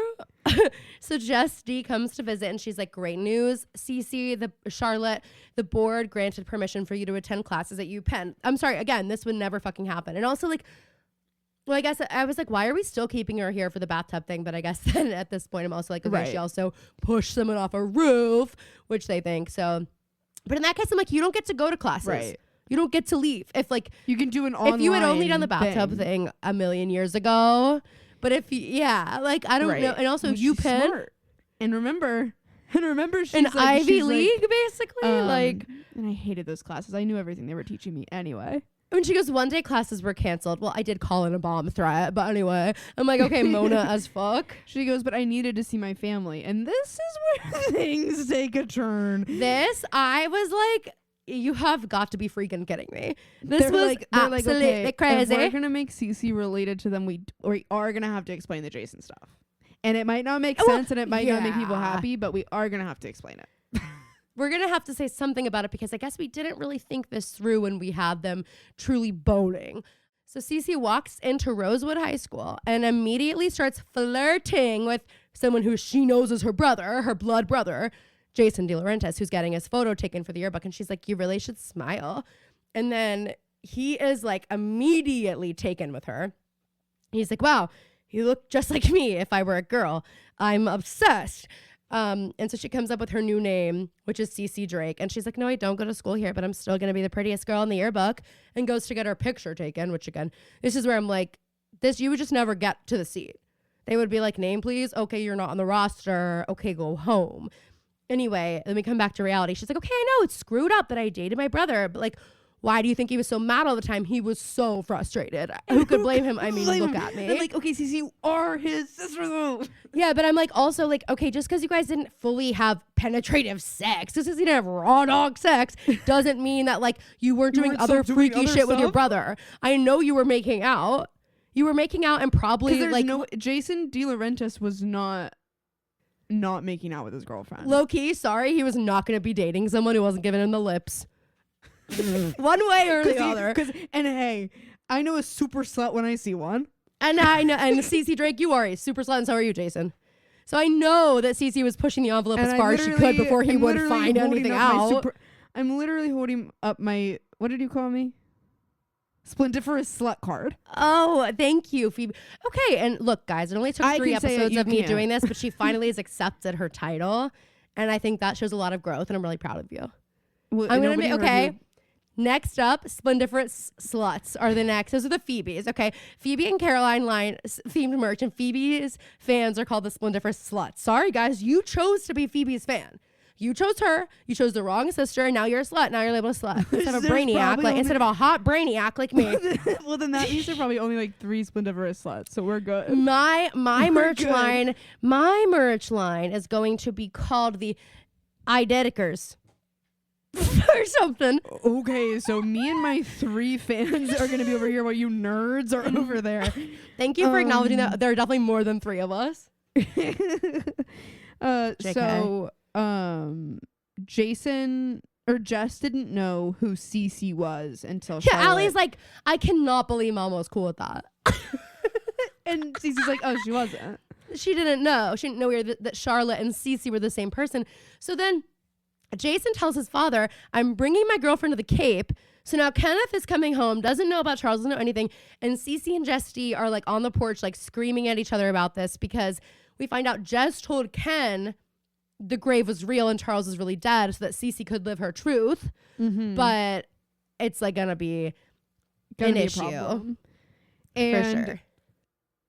So Jess D comes to visit and she's like, great news, Cece, Charlotte, the board granted permission for you to attend classes at UPenn. I'm sorry, again, this would never fucking happen. And also like, well, I guess I was like, why are we still keeping her here for the bathtub thing? But I guess then at this point, I'm also like, okay, right. She also pushed someone off a roof, which they think. So, but in that case, I'm like, you don't get to go to classes. Right. You don't get to leave. If like, you can do an online if you had only done the bathtub thing a million years ago, but if like, I don't know. And also UPenn. Smart. And remember she's an like, Ivy League, basically. Like, and I hated those classes. I knew everything they were teaching me anyway. When she goes, one day classes were canceled. Well, I did call in a bomb threat, but anyway, I'm like, okay, Mona as fuck. She goes, but I needed to see my family. And this is where things take a turn. I was like, you have got to be freaking kidding me. This was absolutely okay, crazy. If we're going to make Cece related to them, we are going to have to explain the Jason stuff. And it might not make sense and it might not make people happy, but we are going to have to explain it. We're going to have to say something about it because I guess we didn't really think this through when we had them truly boning. So Cece walks into Rosewood High School and immediately starts flirting with someone who she knows is her brother, her blood brother, Jason De Laurentiis, who's getting his photo taken for the yearbook. And she's like, you really should smile. And then he is like immediately taken with her. He's like, wow, you look just like me if I were a girl. I'm obsessed. And so she comes up with her new name, which is Cece Drake. And she's like, no, I don't go to school here, but I'm still going to be the prettiest girl in the yearbook, and goes to get her picture taken, which again, this is where I'm like, this, you would just never get to the seat. They would be like, name, please. Okay, you're not on the roster. Okay, go home. Anyway, then we come back to reality. She's like, okay, I know it's screwed up that I dated my brother, but like, why do you think he was so mad all the time? He was so frustrated. Who could blame him? I mean, look at me. I'm like, okay, Cece, you are his sister though. Yeah, but I'm like, also like, okay, just because you guys didn't fully have penetrative sex, just because you didn't have raw dog sex, doesn't mean that like you weren't doing other freaky shit with your brother. I know you were making out. You were making out, and probably like Jason De Laurentiis was not making out with his girlfriend. Low key, sorry, he was not going to be dating someone who wasn't giving him the lips. One way or the other. And hey, I know a super slut when I see one. And I know, and Cece Drake, you are a super slut, and so are you, Jason. So I know that Cece was pushing the envelope as far as she could before he would find anything out. I'm literally holding up my, what did you call me? Splendiferous slut card. Oh, thank you, Phoebe. Okay, and look, guys, it only took 3 episodes of me doing this, but she finally has accepted her title, and I think that shows a lot of growth, and I'm really proud of you. Well, I'm gonna be okay. Next up, Splendiferous sluts are the next. Those are the Phoebes. Okay, Phoebe and Caroline line themed merch, and Phoebe's fans are called the Splendiferous sluts. Sorry, guys, you chose to be Phoebe's fan. You chose her. You chose the wrong sister, and now you're a slut. Now you're labeled a slut instead of a brainiac, like instead of a hot brainiac like me. Well, then that means there are probably only like 3 Splendiferous sluts, so we're good. My merch line is going to be called the Identikers. Or something. Okay, so me and my 3 fans are going to be over here while you nerds are over there. Thank you for acknowledging that there are definitely more than 3 of us. So Jason or Jess didn't know who Cece was until Charlotte. Allie's like, I cannot believe Mom was cool with that. And Cece's like, oh, she wasn't. She didn't know. She didn't know that Charlotte and Cece were the same person. So then Jason tells his father, I'm bringing my girlfriend to the Cape. So now Kenneth is coming home, doesn't know about Charles, doesn't know anything. And Cece and Jess D are like on the porch, like screaming at each other about this, because we find out Jess told Ken the grave was real and Charles is really dead so that Cece could live her truth. Mm-hmm. But it's like gonna be an issue. Problem. And for sure.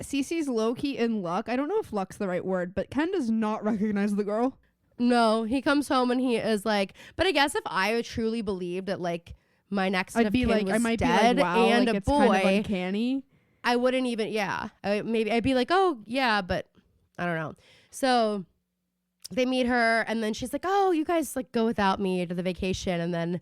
Cece's low-key in luck. I don't know if luck's the right word, but Ken does not recognize the girl. No, he comes home and he is like, but I guess if I truly believed that like my next I'd be like, I might dead be like, wow, and like, a it's boy, kind of uncanny. I wouldn't even, maybe I'd be like, oh yeah, but I don't know. So they meet her and then she's like, oh, you guys like go without me to the vacation. And then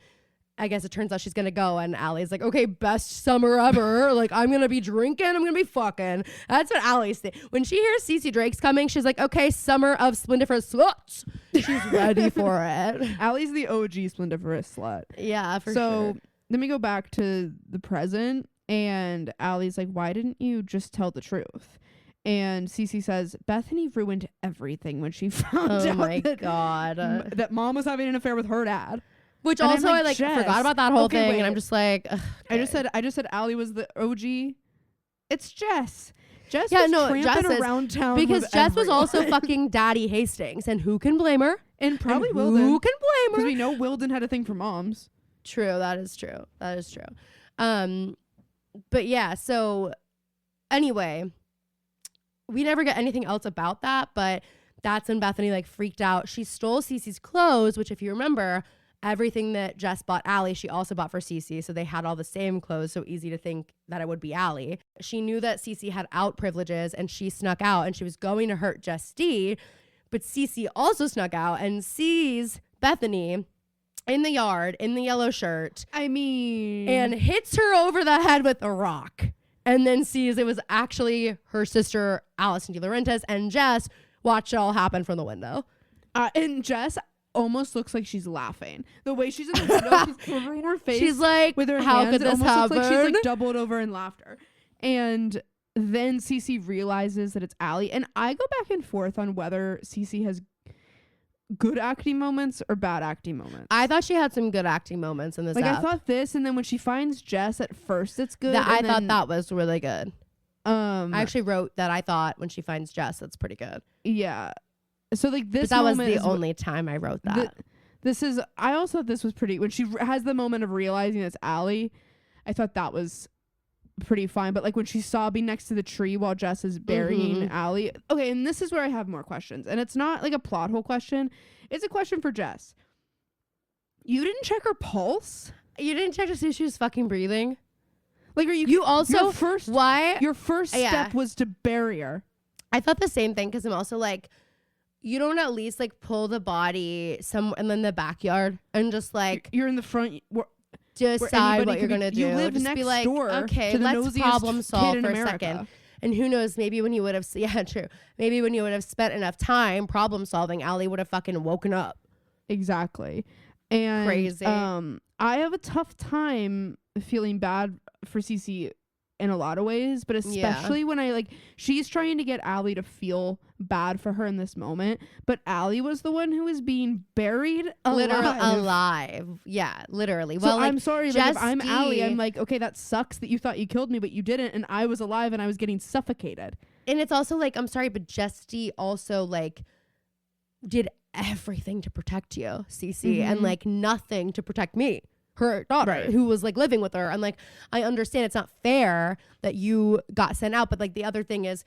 I guess it turns out she's going to go. And Allie's like, okay, best summer ever. Like, I'm going to be drinking. I'm going to be fucking. That's what Allie's saying. When she hears Cece Drake's coming, she's like, okay, summer of Splendiferous sluts. She's ready for it. Allie's the OG Splendiferous slut. Yeah, for sure. So then we go back to the present. And Allie's like, why didn't you just tell the truth? And Cece says, Bethany ruined everything when she found out that Mom was having an affair with her dad. Which and also I forgot about that whole thing, and I'm just like, ugh, okay. I just said Allie was the OG. It's Jess. Jess was around town because Jess was also fucking Daddy Hastings, and who can blame her? And probably Wilden. Who can blame her? Because we know Wilden had a thing for moms. True, that is true. That is true. But yeah, so anyway, we never get anything else about that, but that's when Bethany like freaked out. She stole Cece's clothes, which if you remember, everything that Jess bought Allie, she also bought for Cece. So they had all the same clothes. So easy to think that it would be Allie. She knew that Cece had out privileges and she snuck out and she was going to hurt Jess D. But Cece also snuck out and sees Bethany in the yard in the yellow shirt. And hits her over the head with a rock. And then sees it was actually her sister, Allison De Laurentiis, and Jess watched it all happen from the window. And Jess almost looks like she's laughing. The way she's in the window, she's covering her face. She's like, with her how hands. could this happen? Looks like she's like doubled over in laughter. And then Cece realizes that it's Allie. And I go back and forth on whether Cece has good acting moments or bad acting moments. I thought she had some good acting moments in this like app. I thought this, and then when she finds Jess at first, it's good. I thought that was really good. I actually wrote that I thought when she finds Jess, that's pretty good. Yeah. So like this, but that was the only time I wrote that. I also thought this was pretty, when she has the moment of realizing it's Allie, I thought that was pretty fine. But like when she's sobbing next to the tree while Jess is burying Allie. Okay, and this is where I have more questions. And it's not like a plot hole question. It's a question for Jess. You didn't check her pulse? You didn't check to see if she was fucking breathing? Like, are you also, your first step was to bury her. I thought the same thing, because I'm also like, you don't at least like pull the body and then the backyard and just like you're in the front. Decide what you're gonna do. You live just next be like, door. Okay, to the let's problem solve for America. a second. And who knows? Maybe when you would have, maybe when you would have spent enough time problem solving, Allie would have fucking woken up. Exactly. And crazy. I have a tough time feeling bad for Cece in a lot of ways, but especially when she's trying to get Allie to feel bad for her in this moment, but Allie was the one who was being buried alive. Yeah, literally. So I'm sorry, if I'm Allie, I'm like, okay, that sucks that you thought you killed me, but you didn't, and I was alive and I was getting suffocated. And it's also like, I'm sorry, but Jess D also like did everything to protect you, Cece, and like nothing to protect me, her daughter, who was like living with her. And like, I understand it's not fair that you got sent out, but like the other thing is,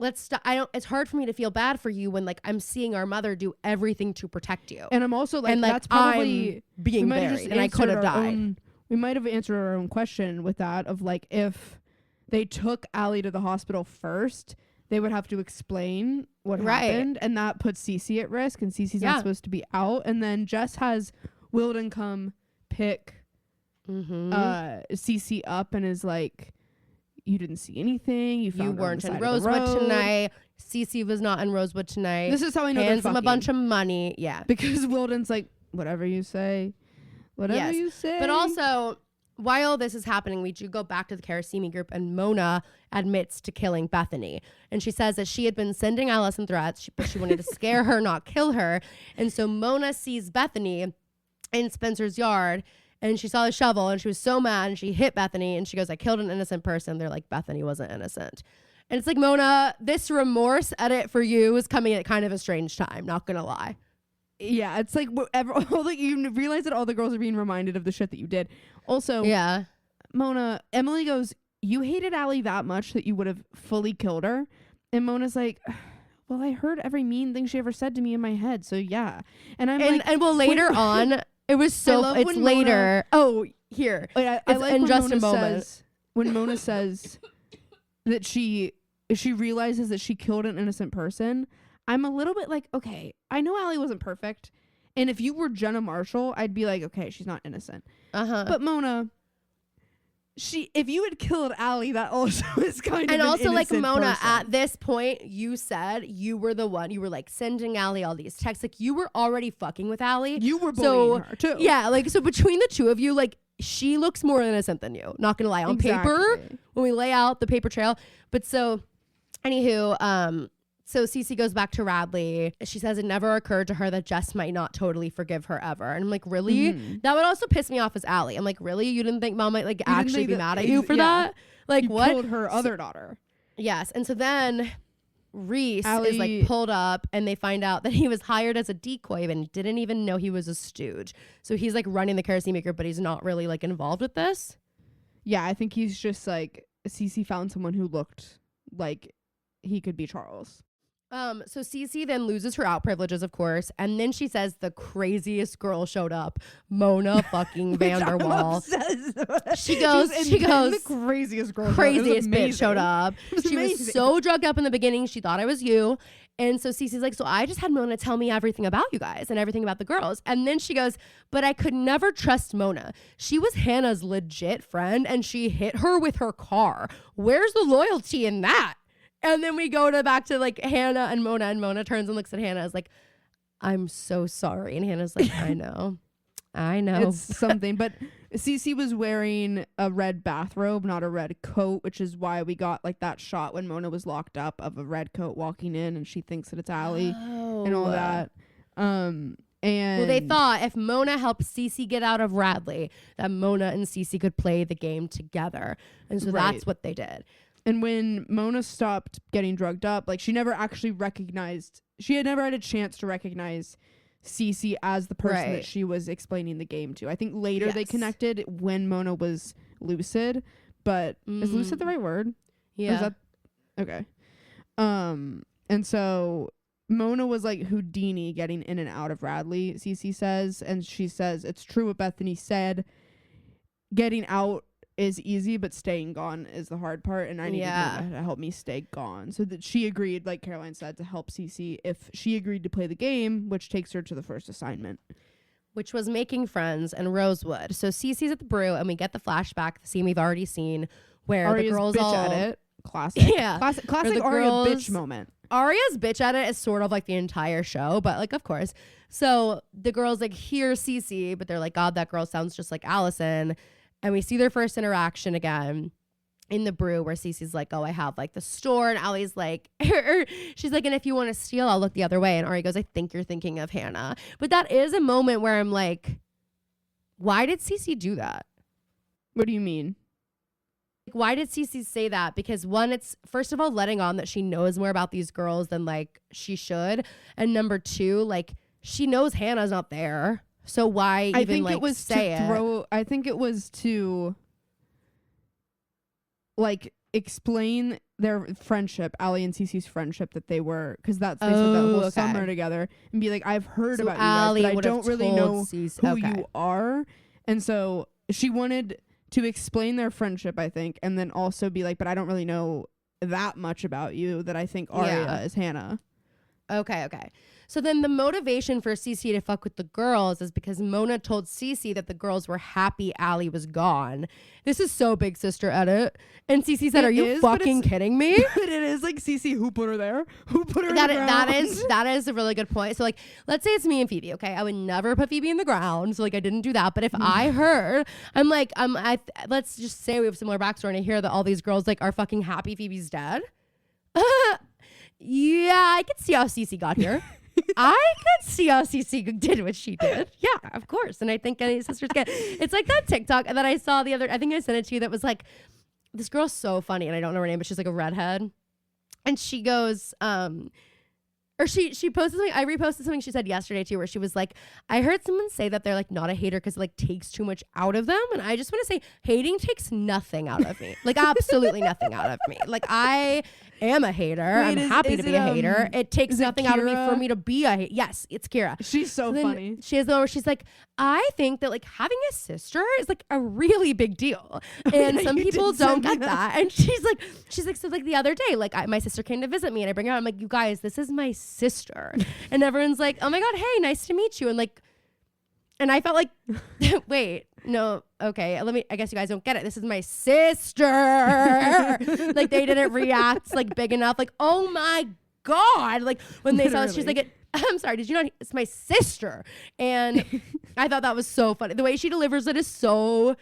it's hard for me to feel bad for you when like I'm seeing our mother do everything to protect you. And I'm also like, that's probably I'm being buried and I could have died. We might have answered our own question with that of like, if they took Allie to the hospital first, they would have to explain what happened, and that puts Cece at risk, and Cece's not supposed to be out. And then Jess has Wilden come pick Cece up and is like, you didn't see anything. You weren't in Rosewood tonight. Cece was not in Rosewood tonight. This is how I know hands him a bunch of money. Yeah, because Wilden's like, whatever you say. But also, while this is happening, we do go back to the Karasimi group, and Mona admits to killing Bethany. And she says that she had been sending Allison threats, but she wanted to scare her, not kill her. And so Mona sees Bethany in Spencer's yard, and she saw the shovel, and she was so mad, and she hit Bethany, and she goes, I killed an innocent person. They're like, Bethany wasn't innocent. And it's like, Mona, this remorse edit for you is coming at kind of a strange time, not gonna lie. Yeah, it's like you realize that all the girls are being reminded of the shit that you did. Also, Mona, Emily goes, you hated Allie that much that you would have fully killed her. And Mona's like, well, I heard every mean thing she ever said to me in my head, so yeah. And I'm like, and well, later on, it was so. It's later. Here. I like in just a moment when Mona says that she realizes that she killed an innocent person. I'm a little bit like, okay, I know Allie wasn't perfect, and if you were Jenna Marshall, I'd be like, okay, she's not innocent. But Mona, if you had killed Allie, that also is kind of an innocent like Mona, person. at this point, you said you were the one. You were like sending Allie all these texts. Like you were already fucking with Allie. You were bullying her too. Yeah, like so between the two of you, like she looks more innocent than you. Not gonna lie, on paper when we lay out the paper trail. But so, anywho, so Cece goes back to Radley. She says it never occurred to her that Jess might not totally forgive her ever. And I'm like, really? That would also piss me off as Allie. I'm like, really? You didn't think Mom might like actually be mad at you for that? Like, what? Killed her other daughter. Yes. And so then Reese is like pulled up, and they find out that he was hired as a decoy and didn't even know he was a stooge. So he's like running the Karasimi group, but he's not really like involved with this. Yeah, I think he's just like, Cece found someone who looked like he could be Charles. So Cece then loses her out privileges, of course, and then she says the craziest girl showed up, Mona fucking Vanderwall. She goes, the craziest girl, craziest bitch showed up. She was so drugged up in the beginning, she thought I was you. And so Cece's like, so I just had Mona tell me everything about you guys and everything about the girls. And then she goes, but I could never trust Mona. She was Hannah's legit friend, and she hit her with her car. Where's the loyalty in that? And then we go back to like Hannah and Mona turns and looks at Hannah, is like, I'm so sorry. And Hannah's like, I know. It's something. But Cece was wearing a red bathrobe, not a red coat, which is why we got like that shot when Mona was locked up of a red coat walking in and she thinks that it's Allie and all that. And well, they thought if Mona helped Cece get out of Radley, that Mona and Cece could play the game together. And so that's what they did. And when Mona stopped getting drugged up, like she never actually recognized, she had never had a chance to recognize Cece as the person that she was explaining the game to. I think later they connected when Mona was lucid, but is lucid the right word? Yeah. Okay. And so Mona was like Houdini getting in and out of Radley, Cece says, and she says it's true what Bethany said. Getting out is easy, but staying gone is the hard part, and I needed Mona to help me stay gone. So that she agreed, like Caroline said, to help Cece if she agreed to play the game, which takes her to the first assignment, which was making friends and Rosewood. So Cece's at the brew, and we get the flashback, the scene we've already seen, where Aria's the girls bitch all at it. Classic. Yeah. Classic the Aria girls, bitch moment. Aria's bitch at it is sort of like the entire show, but like, of course. So the girls like hear Cece, but they're like, God, that girl sounds just like Allison. And we see their first interaction again in the brew where Cece's like, oh, I have like the store. And Allie's like, she's like, and if you want to steal, I'll look the other way. And Ari goes, I think you're thinking of Hannah. But that is a moment where I'm like, why did Cece do that? What do you mean? Why did Cece say that? Because one, it's first of all letting on that she knows more about these girls than like she should. And number two, like she knows Hannah's not there. So why even I think like it was say to it? I think it was to like explain their friendship, Allie and Cece's friendship, that they were, because that's they spent that whole summer together, and be like, I've heard about you guys, but I don't really know who you are. And so she wanted to explain their friendship, I think, and then also be like, but I don't really know that much about you that I think Aria is Hannah. Okay. So then the motivation for Cece to fuck with the girls is because Mona told Cece that the girls were happy Allie was gone. This is so big sister edit. And Cece said, are you fucking kidding me? But it is like, Cece, who put her there? Who put her in the ground? That is a really good point. So like, let's say it's me and Phoebe, okay? I would never put Phoebe in the ground. So like, I didn't do that. But if I heard, I'm like, let's just say we have similar backstory and I hear that all these girls like are fucking happy Phoebe's dead. Yeah, I could see how Cece got here. I could see how Cece did what she did. Yeah, of course. And I think any sisters get. It's like that TikTok that I saw the other. I think I sent it to you. That was like, this girl's so funny, and I don't know her name, but she's like a redhead, and she goes, or she posted something. I reposted something she said yesterday too, where she was like, I heard someone say that they're like not a hater because it like takes too much out of them, and I just want to say, hating takes nothing out of me. Like absolutely nothing out of me. Like I am a hater. I'm happy to be a hater. It takes nothing out of me for me to be a hater. Yes, it's Kira. She's so funny. She has the one where she's like, I think that like having a sister is like a really big deal, and some people don't get that. And she's like, so like the other day, like my sister came to visit me, and I bring her out. I'm like, you guys, this is my sister, and everyone's like, oh my god, hey, nice to meet you, and like. And I felt like, wait, no, okay, I guess you guys don't get it. This is my sister. Like they didn't react like big enough. Like, oh my God. Like when they saw it, she's like, I'm sorry, did you not? It's my sister. And I thought that was so funny. The way she delivers it is so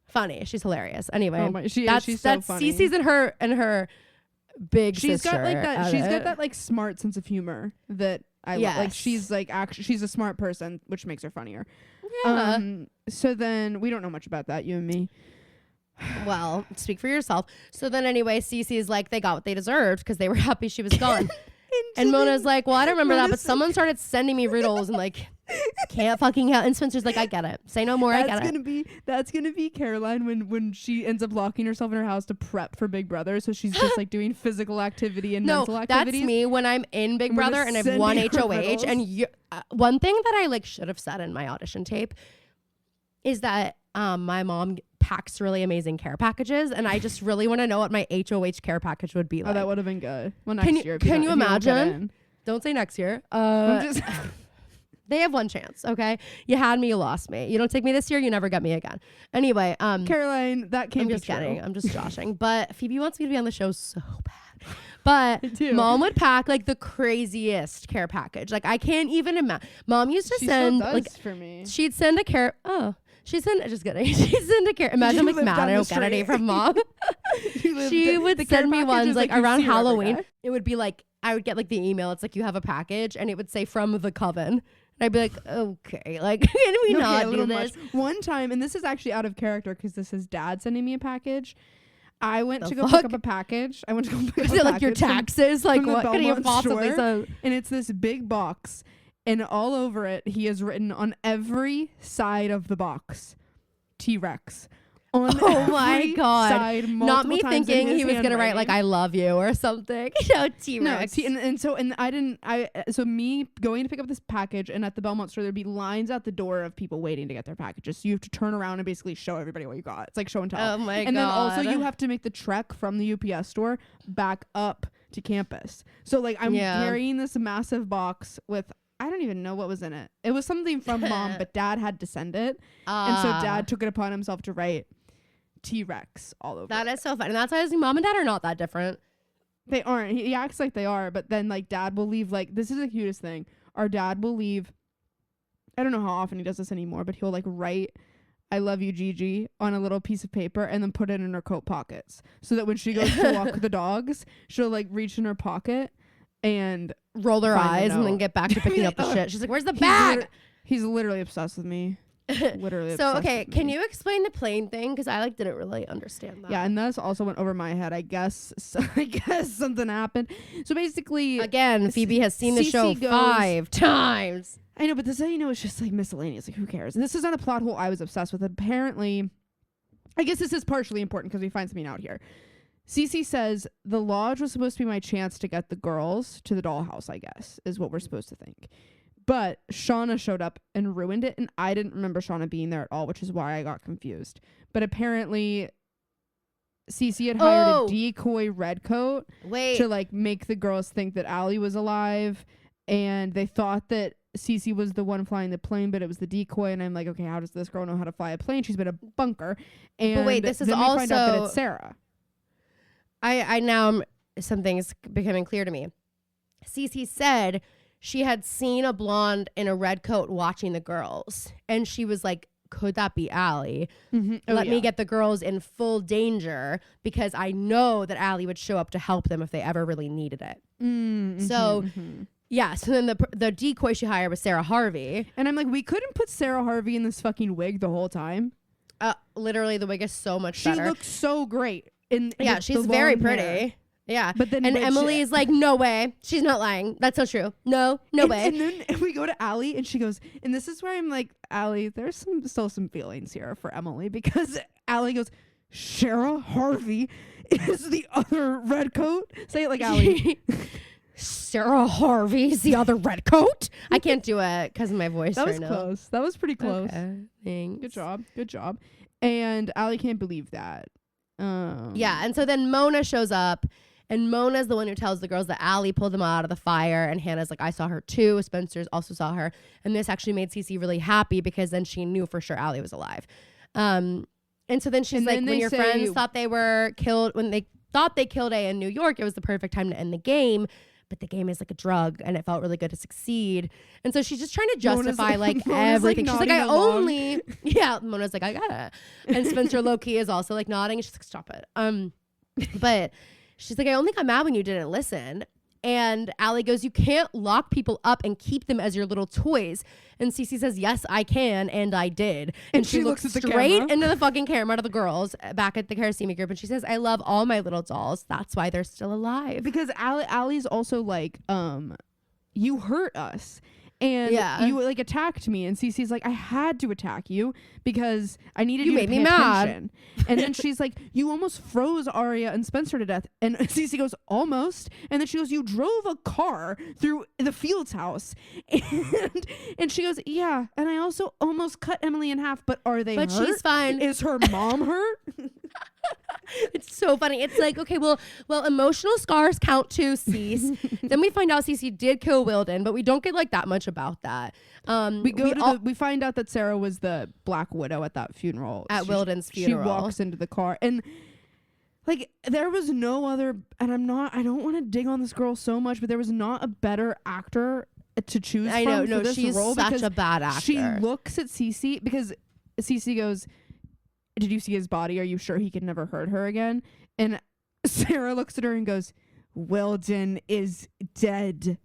funny. She's hilarious. Anyway, she's so funny. Cece's in her big sister. She's got that like smart sense of humor that I like. She's like actually she's a smart person, which makes her funnier. Yeah. So then we don't know much about that, you and me. Well, speak for yourself. So then anyway, Cece's like, they got what they deserved because they were happy she was gone. And Mona's like, well, I don't remember that, but someone started sending me riddles and like can't fucking help. And Spencer's like, I get it. Say no more. I get it. That's gonna be Caroline when she ends up locking herself in her house to prep for Big Brother. So she's just like doing physical activity and mental activities. That's me when I'm in Big Brother and I've won HOH. And one thing that I like should have said in my audition tape is that my mom packs really amazing care packages, and I just really want to know what my HOH care package would be like. Oh, that would have been good. Well, next year. Can you imagine? Don't say next year. They have one chance, okay? You had me, you lost me. You don't take me this year, you never get me again. Anyway, Caroline, that can't be true. I'm just joshing. But Phoebe wants me to be on the show so bad. But Mom would pack like the craziest care package. Like I can't even imagine. Mom used to send like for me. She'd send a care. She's just kidding. She's into care. Imagine I'm like mad I don't get any from mom. She would send me ones like around Halloween. It would be like, I would get like the email. It's like, you have a package, and it would say from the coven. And I'd be like, okay, like, can we not do this? One time, and this is actually out of character because this is dad sending me a package. I went to go pick up a package. I went to go pick up a package. Is it like your taxes? Like, what could you possibly say? And it's this big box, and all over it, he has written on every side of the box, T-Rex. Oh my God. Not me thinking he was going to write like, I love you or something. No, T-Rex. So me going to pick up this package, and at the Belmont store, there'd be lines out the door of people waiting to get their packages. So you have to turn around and basically show everybody what you got. It's like show and tell. Oh my God. And then also you have to make the trek from the UPS store back up to campus. So like I'm carrying this massive box with, I don't even know what was in it. It was something from mom, but dad had to send it. And so dad took it upon himself to write T-Rex all over. That is so fun. And that's why I think mom and dad are not that different. They aren't. He acts like they are, but then like dad will leave, like, this is the cutest thing. Our dad will leave, I don't know how often he does this anymore, but he'll like write I love you, Gigi, on a little piece of paper and then put it in her coat pockets. So that when she goes to walk the dogs, she'll like reach in her pocket and roll her eyes and then get back to picking up the shit. She's like, where's the bag? He's literally obsessed with me. Literally. So okay, can you explain the plane thing? Because I like didn't really understand that. Yeah, and this also went over my head. I guess something happened. So basically, again, Phoebe has seen the show 5 times. I know, but this, you know, it's just like miscellaneous. Like, who cares? And this is not a plot hole I was obsessed with. Apparently, I guess this is partially important because we find something out here. Cece says the lodge was supposed to be my chance to get the girls to the dollhouse, I guess, is what we're supposed to think. But Shauna showed up and ruined it, and I didn't remember Shauna being there at all, which is why I got confused. But apparently, Cece had hired a decoy redcoat to like make the girls think that Allie was alive, and they thought that Cece was the one flying the plane, but it was the decoy. And I'm like, okay, how does this girl know how to fly a plane? She's been a bunker. And but wait, this is then also we find out that it's Sarah. I now something's becoming clear to me. Cece said she had seen a blonde in a red coat watching the girls, and she was like, could that be Allie? Mm-hmm. Let me get the girls in full danger because I know that Allie would show up to help them if they ever really needed it. Mm-hmm. So yeah, so then the decoy she hired was Sarah Harvey. And I'm like, we couldn't put Sarah Harvey in this fucking wig the whole time. Literally, the wig is so much better. She looks so great. She's very pretty. Hair. Yeah. But then Emily is like, no way. She's not lying. That's not true. No way. And then we go to Allie and she goes, and this is where I'm like, Allie, there's still some feelings here for Emily, because Allie goes, Sarah Harvey is the other redcoat. Say it like Allie. Sarah Harvey's the other redcoat. I can't do it because of my voice. That was close. That was pretty close. Okay, thanks. Good job. And Allie can't believe that. Yeah, and so then Mona shows up, and Mona's the one who tells the girls that Allie pulled them out of the fire, and Hannah's like, I saw her too. Spencer's also saw her, and this actually made Cece really happy because then she knew for sure Allie was alive. And so then she's like, when your friends thought they were killed, when they thought they killed A in New York, it was the perfect time to end the game. But the game is like a drug, and it felt really good to succeed. And so she's just trying to justify like everything. She's like, Mona's like, I got it. And Spencer low-key is also like nodding. And she's like, stop it. But she's like, I only got mad when you didn't listen. And Allie goes, you can't lock people up and keep them as your little toys. And Cece says, yes, I can. And I did. And she looks straight into the fucking camera to the girls back at the Karasimi group. And she says, I love all my little dolls. That's why they're still alive. Because Allie's also like, you hurt us. And you like attacked me, and Cece's like, I had to attack you because I needed you to pay attention. And then she's like, you almost froze Arya and Spencer to death. And Cece goes, almost. And then she goes, you drove a car through the Fields house. And she goes, yeah. And I also almost cut Emily in half, but are they hurt? But she's fine. Is her mom hurt? It's so funny. It's like, okay, well, emotional scars count too, Cece. Then we find out Cece did kill Wilden, but we don't get like that much about that. We find out that Sarah was the Black Widow at that funeral. At Wilden's funeral. She walks into the car, and like there was no other, and I don't want to dig on this girl so much, but there was not a better actor to choose from for this she's role, such a bad actor. She looks at Cece because Cece goes, did you see his body? Are you sure he could never hurt her again? And Sarah looks at her and goes, Weldon is dead.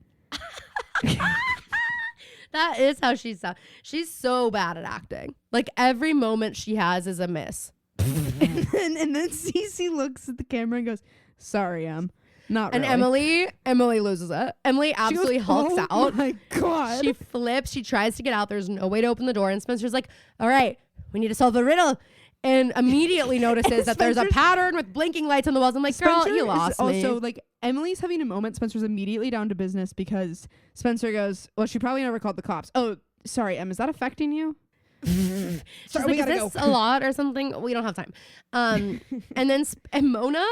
That is how she sounds. She's so bad at acting. Like every moment she has is a miss. and then Cece looks at the camera and goes, sorry, not really. And Emily loses it. Emily absolutely hulks out. Oh my God. She flips. She tries to get out. There's no way to open the door. And Spencer's like, all right, we need to solve the riddle. And immediately notices that there's a pattern with blinking lights on the walls. I'm like, girl, you lost me. Also, like, Emily's having a moment. Spencer's immediately down to business because Spencer goes, well, she probably never called the cops. Oh, sorry, Em, is that affecting you? Sorry, we gotta go. Is this a lot or something? We don't have time. And then Mona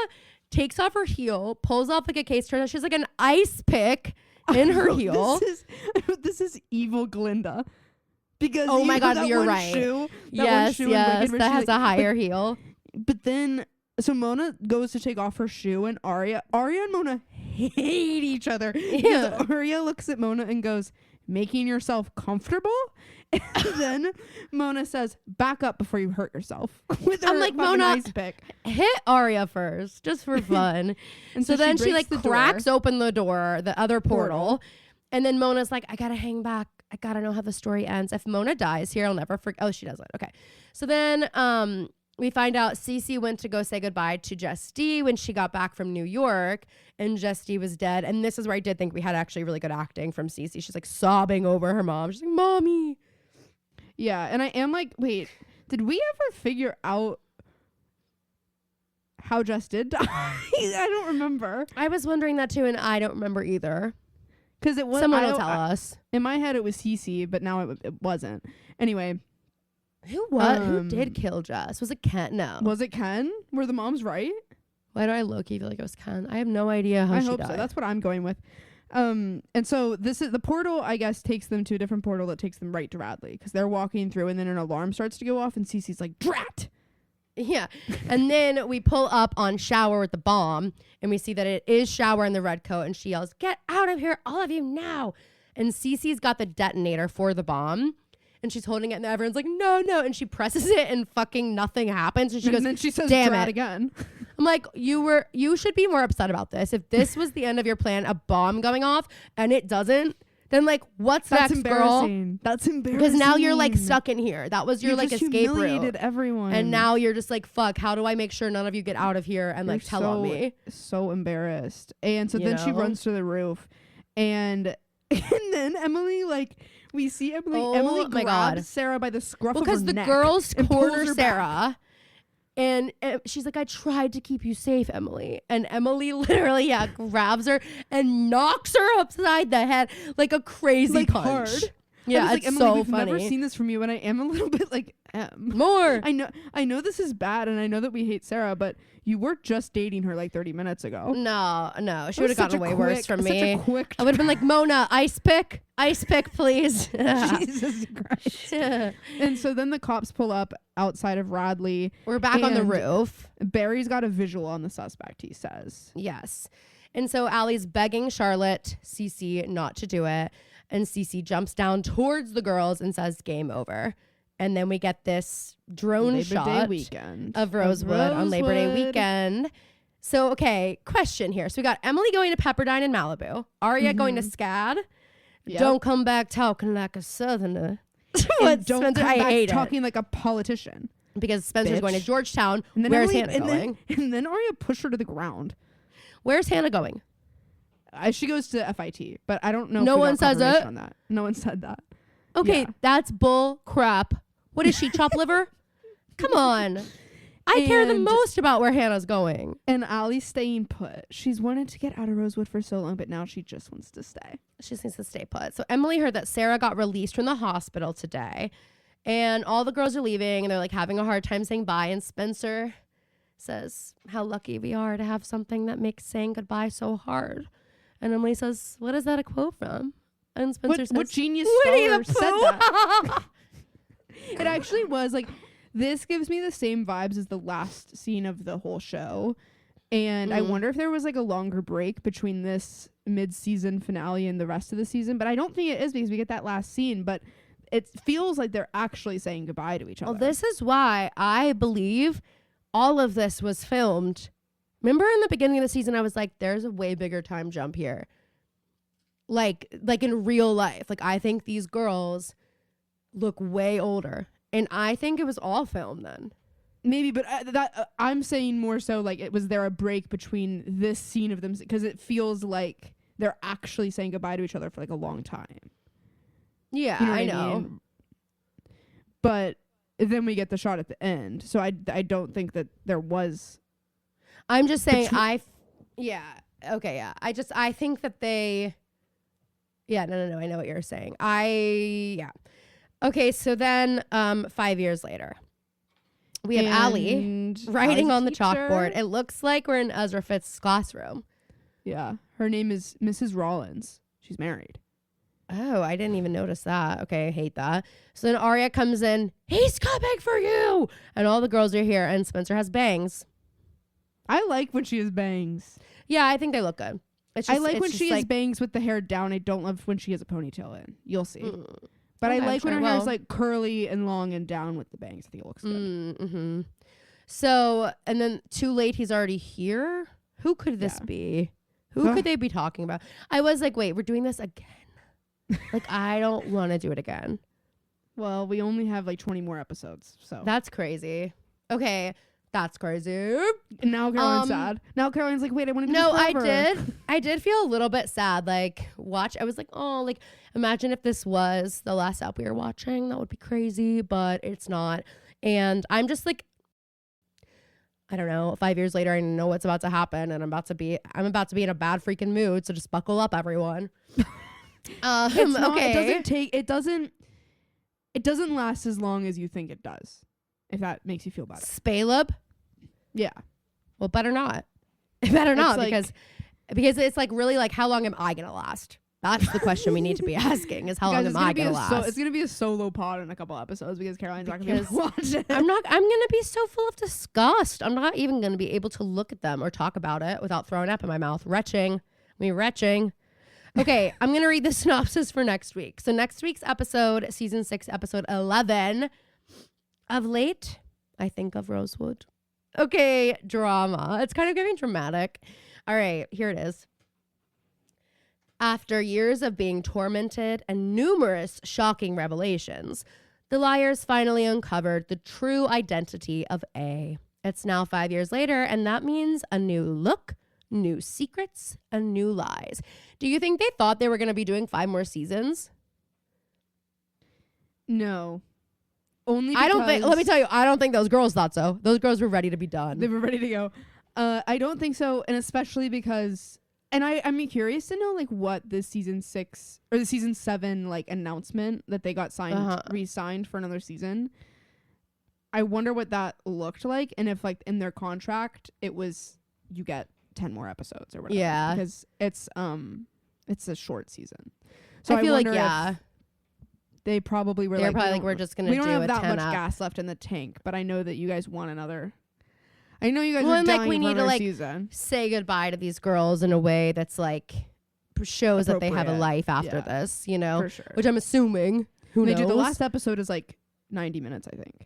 takes off her heel, pulls off like a case turner. She's like an ice pick in her heel. This is evil Glinda. Because oh my God, you're right. Yes, that has a higher heel. But then, so Mona goes to take off her shoe, and Arya and Mona hate each other. Yeah. Arya looks at Mona and goes, making yourself comfortable? And then Mona says, back up before you hurt yourself. I'm like, Mona, ice pick. Hit Arya first, just for fun. And so then she like cracks open the door, the other portal. And then Mona's like, I gotta hang back. I gotta know how the story ends. If Mona dies here, I'll never forget. Oh, she doesn't. Okay. So then we find out Cece went to go say goodbye to Jess D when she got back from New York, and Jess D was dead. And this is where I did think we had actually really good acting from Cece. She's like sobbing over her mom. She's like, Mommy. Yeah. And I am like, wait, did we ever figure out how Jess did die? I don't remember. I was wondering that too, and I don't remember either. Because it was someone will tell us. In my head, it was Cece, but now it wasn't. Anyway, who did kill Jess? Was it Ken? No. Was it Ken? Were the moms right? Why do I low-key feel like it was Ken? I have no idea how she died. I hope so. That's what I'm going with. And so this is the portal. I guess takes them to a different portal that takes them right to Radley because they're walking through, and then an alarm starts to go off, and Cece's like, "Drat!" Yeah. And then we pull up on Shower with the bomb, and we see that it is Shower in the red coat, and she yells, "Get out of here, all of you now." And Cece's got the detonator for the bomb, and she's holding it, and everyone's like, no. And she presses it, and fucking nothing happens. And she goes, and then she says, damn Drat it again. I'm like, you should be more upset about this. If this was the end of your plan, a bomb going off, and it doesn't, then like, what's next, girl? That's embarrassing. Because now you're like stuck in here. That was your like escape route. Humiliated everyone. And now you're just like, fuck, how do I make sure none of you get out of here and like tell on me? So embarrassed. And so then she runs to the roof, and then Emily, like, we see Emily grabs Sarah by the scruff of her neck. Because the girls corner Sarah. And she's like, I tried to keep you safe, Emily. And Emily literally, grabs her and knocks her upside the head like a crazy punch. Hard. Yeah, it's like, Emily, so we've funny. Never seen this from you, and I am a little bit like, more. I know this is bad, and I know that we hate Sarah, but you were just dating her like 30 minutes ago. No, she would have gotten way worse from me. I would have been like, Mona, ice pick, please. Jesus Christ. And so then the cops pull up outside of Radley. We're back on the roof. Barry's got a visual on the suspect, he says. Yes. And so Allie's begging Charlotte, Cece, not to do it. And Cece jumps down towards the girls and says, game over. And then we get this drone shot of Rosewood on Labor Day weekend. So, okay, question here. So we got Emily going to Pepperdine in Malibu. Arya going to SCAD. Yep. Don't come back talking like a southerner. Don't come back talking like a politician. Because Spencer's going to Georgetown. And then where's Hannah going? And then Arya pushed her to the ground. Where's Hannah going? She goes to FIT, but I don't know. No one says it. On that. No one said that. Okay, that's bull crap. What is she, chop liver? Come on. I care the most about where Hannah's going. And Allie's staying put. She's wanted to get out of Rosewood for so long, but now she just wants to stay. She just needs to stay put. So Emily heard that Sarah got released from the hospital today, and all the girls are leaving, and they're like having a hard time saying bye. And Spencer says how lucky we are to have something that makes saying goodbye so hard. And Emily says, what is that a quote from? And Spencer says, what genius scholar said that? It actually was like, this gives me the same vibes as the last scene of the whole show. And I wonder if there was like a longer break between this mid-season finale and the rest of the season. But I don't think it is because we get that last scene. But it feels like they're actually saying goodbye to each other. Well, this is why I believe all of this was filmed. Remember in the beginning of the season, I was like, there's a way bigger time jump here. Like in real life. Like, I think these girls look way older. And I think it was all filmed then. Maybe, but I'm saying more so like was there a break between this scene of them, because it feels like they're actually saying goodbye to each other for like a long time. Yeah, you know I what know. mean? But then we get the shot at the end, so I don't think that there was. I'm just saying I think that they. Yeah, no. I know what you're saying. Okay, so then 5 years later. We have Allie writing on the chalkboard. It looks like we're in Ezra Fitz's classroom. Yeah. Her name is Mrs. Rollins. She's married. Oh, I didn't even notice that. Okay, I hate that. So then Arya comes in. He's coming for you. And all the girls are here. And Spencer has bangs. I like when she has bangs. Yeah, I think they look good. I like when she has bangs with the hair down. I don't love when she has a ponytail in. You'll see. But I like when her hair is like curly and long and down with the bangs. I think it looks good. Mm-hmm. So, and then too late, he's already here. Who could this be? Who could they be talking about? I was like, wait, we're doing this again. Like, I don't want to do it again. Well, we only have like 20 more episodes. So that's crazy. Okay. That's crazy. And now Caroline's sad. Now Caroline's like, wait, I want to do No, this forever. I did feel a little bit sad. Like, I was like, oh, like, imagine if this was the last app we were watching. That would be crazy, but it's not. And I'm just like, I don't know. 5 years later, I know what's about to happen, and I'm about to be in a bad freaking mood. So just buckle up, everyone. Okay. It doesn't last as long as you think it does. If that makes you feel better. Spaleb? Yeah. Well, better not. It better not, because it's like really like, how long am I gonna last? That's the question we need to be asking, is how long am I gonna last? It's gonna be a solo pod in a couple episodes because Caroline's not gonna be able to watch it. I'm gonna be so full of disgust. I'm not even gonna be able to look at them or talk about it without throwing up in my mouth. Retching. Okay, I'm gonna read the synopsis for next week. So next week's episode, season 6, episode 11. Of late, I think of Rosewood. Okay, drama. It's kind of getting dramatic. All right, here it is. After years of being tormented and numerous shocking revelations, the liars finally uncovered the true identity of A. It's now 5 years later, and that means a new look, new secrets, and new lies. Do you think they thought they were going to be doing 5 more seasons? No. Only because let me tell you, I don't think those girls thought so. Those girls were ready to be done. They were ready to go. I don't think so. And especially because, and I'm curious to know like what the season 6 or the season 7 like announcement that they got re-signed for another season. I wonder what that looked like. And if like in their contract, it was, you get 10 more episodes or whatever. Yeah. Because it's a short season. So I feel like, yeah. They probably were we're just going to do a 10 We don't have that much up. gas left in the tank, but I know that you guys want another. I know you guys are dying we need to season. Say goodbye to these girls in a way that's like shows that they have a life after this, you know? For sure. Which I'm assuming. Who knows? The last episode is like 90 minutes, I think.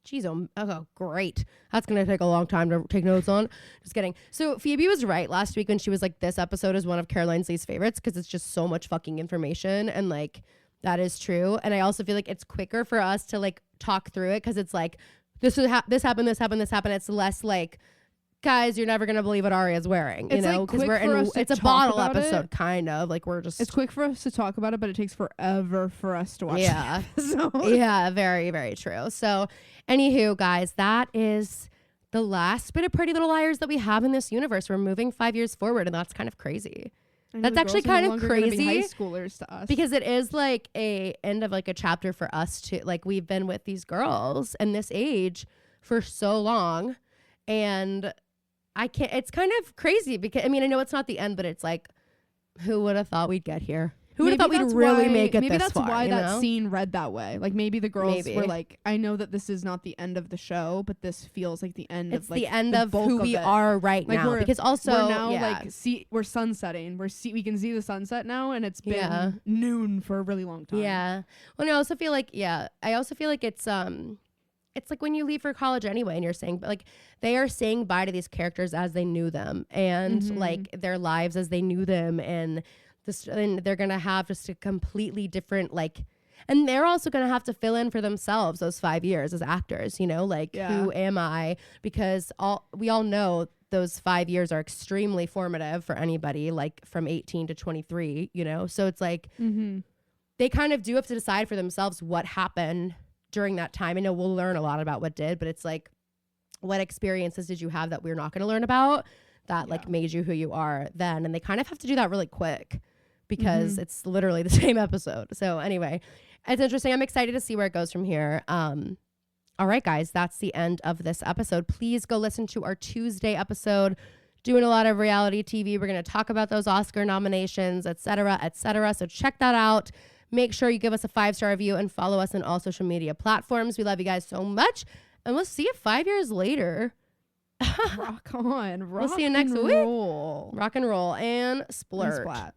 Jeez, oh, great. That's going to take a long time to take notes on. Just kidding. So Phoebe was right last week when she was like, this episode is one of Caroline's least favorites because it's just so much fucking information, and like, that is true. And I also feel like it's quicker for us to like talk through it because it's like, this happened. It's less like, guys, you're never going to believe what Arya's wearing, you know? Because it's a bottle episode, kind of. Like, it's quick for us to talk about it, but it takes forever for us to watch it. So. Yeah, very, very true. So, anywho, guys, that is the last bit of Pretty Little Liars that we have in this universe. We're moving 5 years forward, and that's kind of crazy. That's actually kind of crazy, high schoolers to us, because it is like a end of like a chapter for us to like, we've been with these girls and this age for so long, and it's kind of crazy because I mean, I know it's not the end, but it's like, who would have thought we'd get here? Who would have thought we'd really make it maybe this far? Maybe that's why that know? scene read that way. Like maybe the girls were like, I know that this is not the end of the show, but this feels like the end of like the end of who we are right now. Because also we're now like we're sunsetting. We can see the sunset now, and it's been noon for a really long time. Yeah. Well, I also feel like it's like when you leave for college anyway, and you're saying, but like they are saying bye to these characters as they knew them, and like their lives as they knew them, and they're gonna have just a completely different like, and they're also gonna have to fill in for themselves those 5 years as actors, you know, like who am I? Because we all know those 5 years are extremely formative for anybody, like from 18 to 23, you know, so it's like they kind of do have to decide for themselves what happened during that time. I know we'll learn a lot about what did, but it's like, what experiences did you have that we're not going to learn about that like made you who you are then? And they kind of have to do that really quick because it's literally the same episode. So anyway, it's interesting. I'm excited to see where it goes from here. All right, guys, that's the end of this episode. Please go listen to our Tuesday episode. Doing a lot of reality TV. We're going to talk about those Oscar nominations, et cetera, et cetera. So check that out. Make sure you give us a 5-star review and follow us on all social media platforms. We love you guys so much. And we'll see you 5 years later. Rock on. We'll see you next week. Rock and roll and splurt.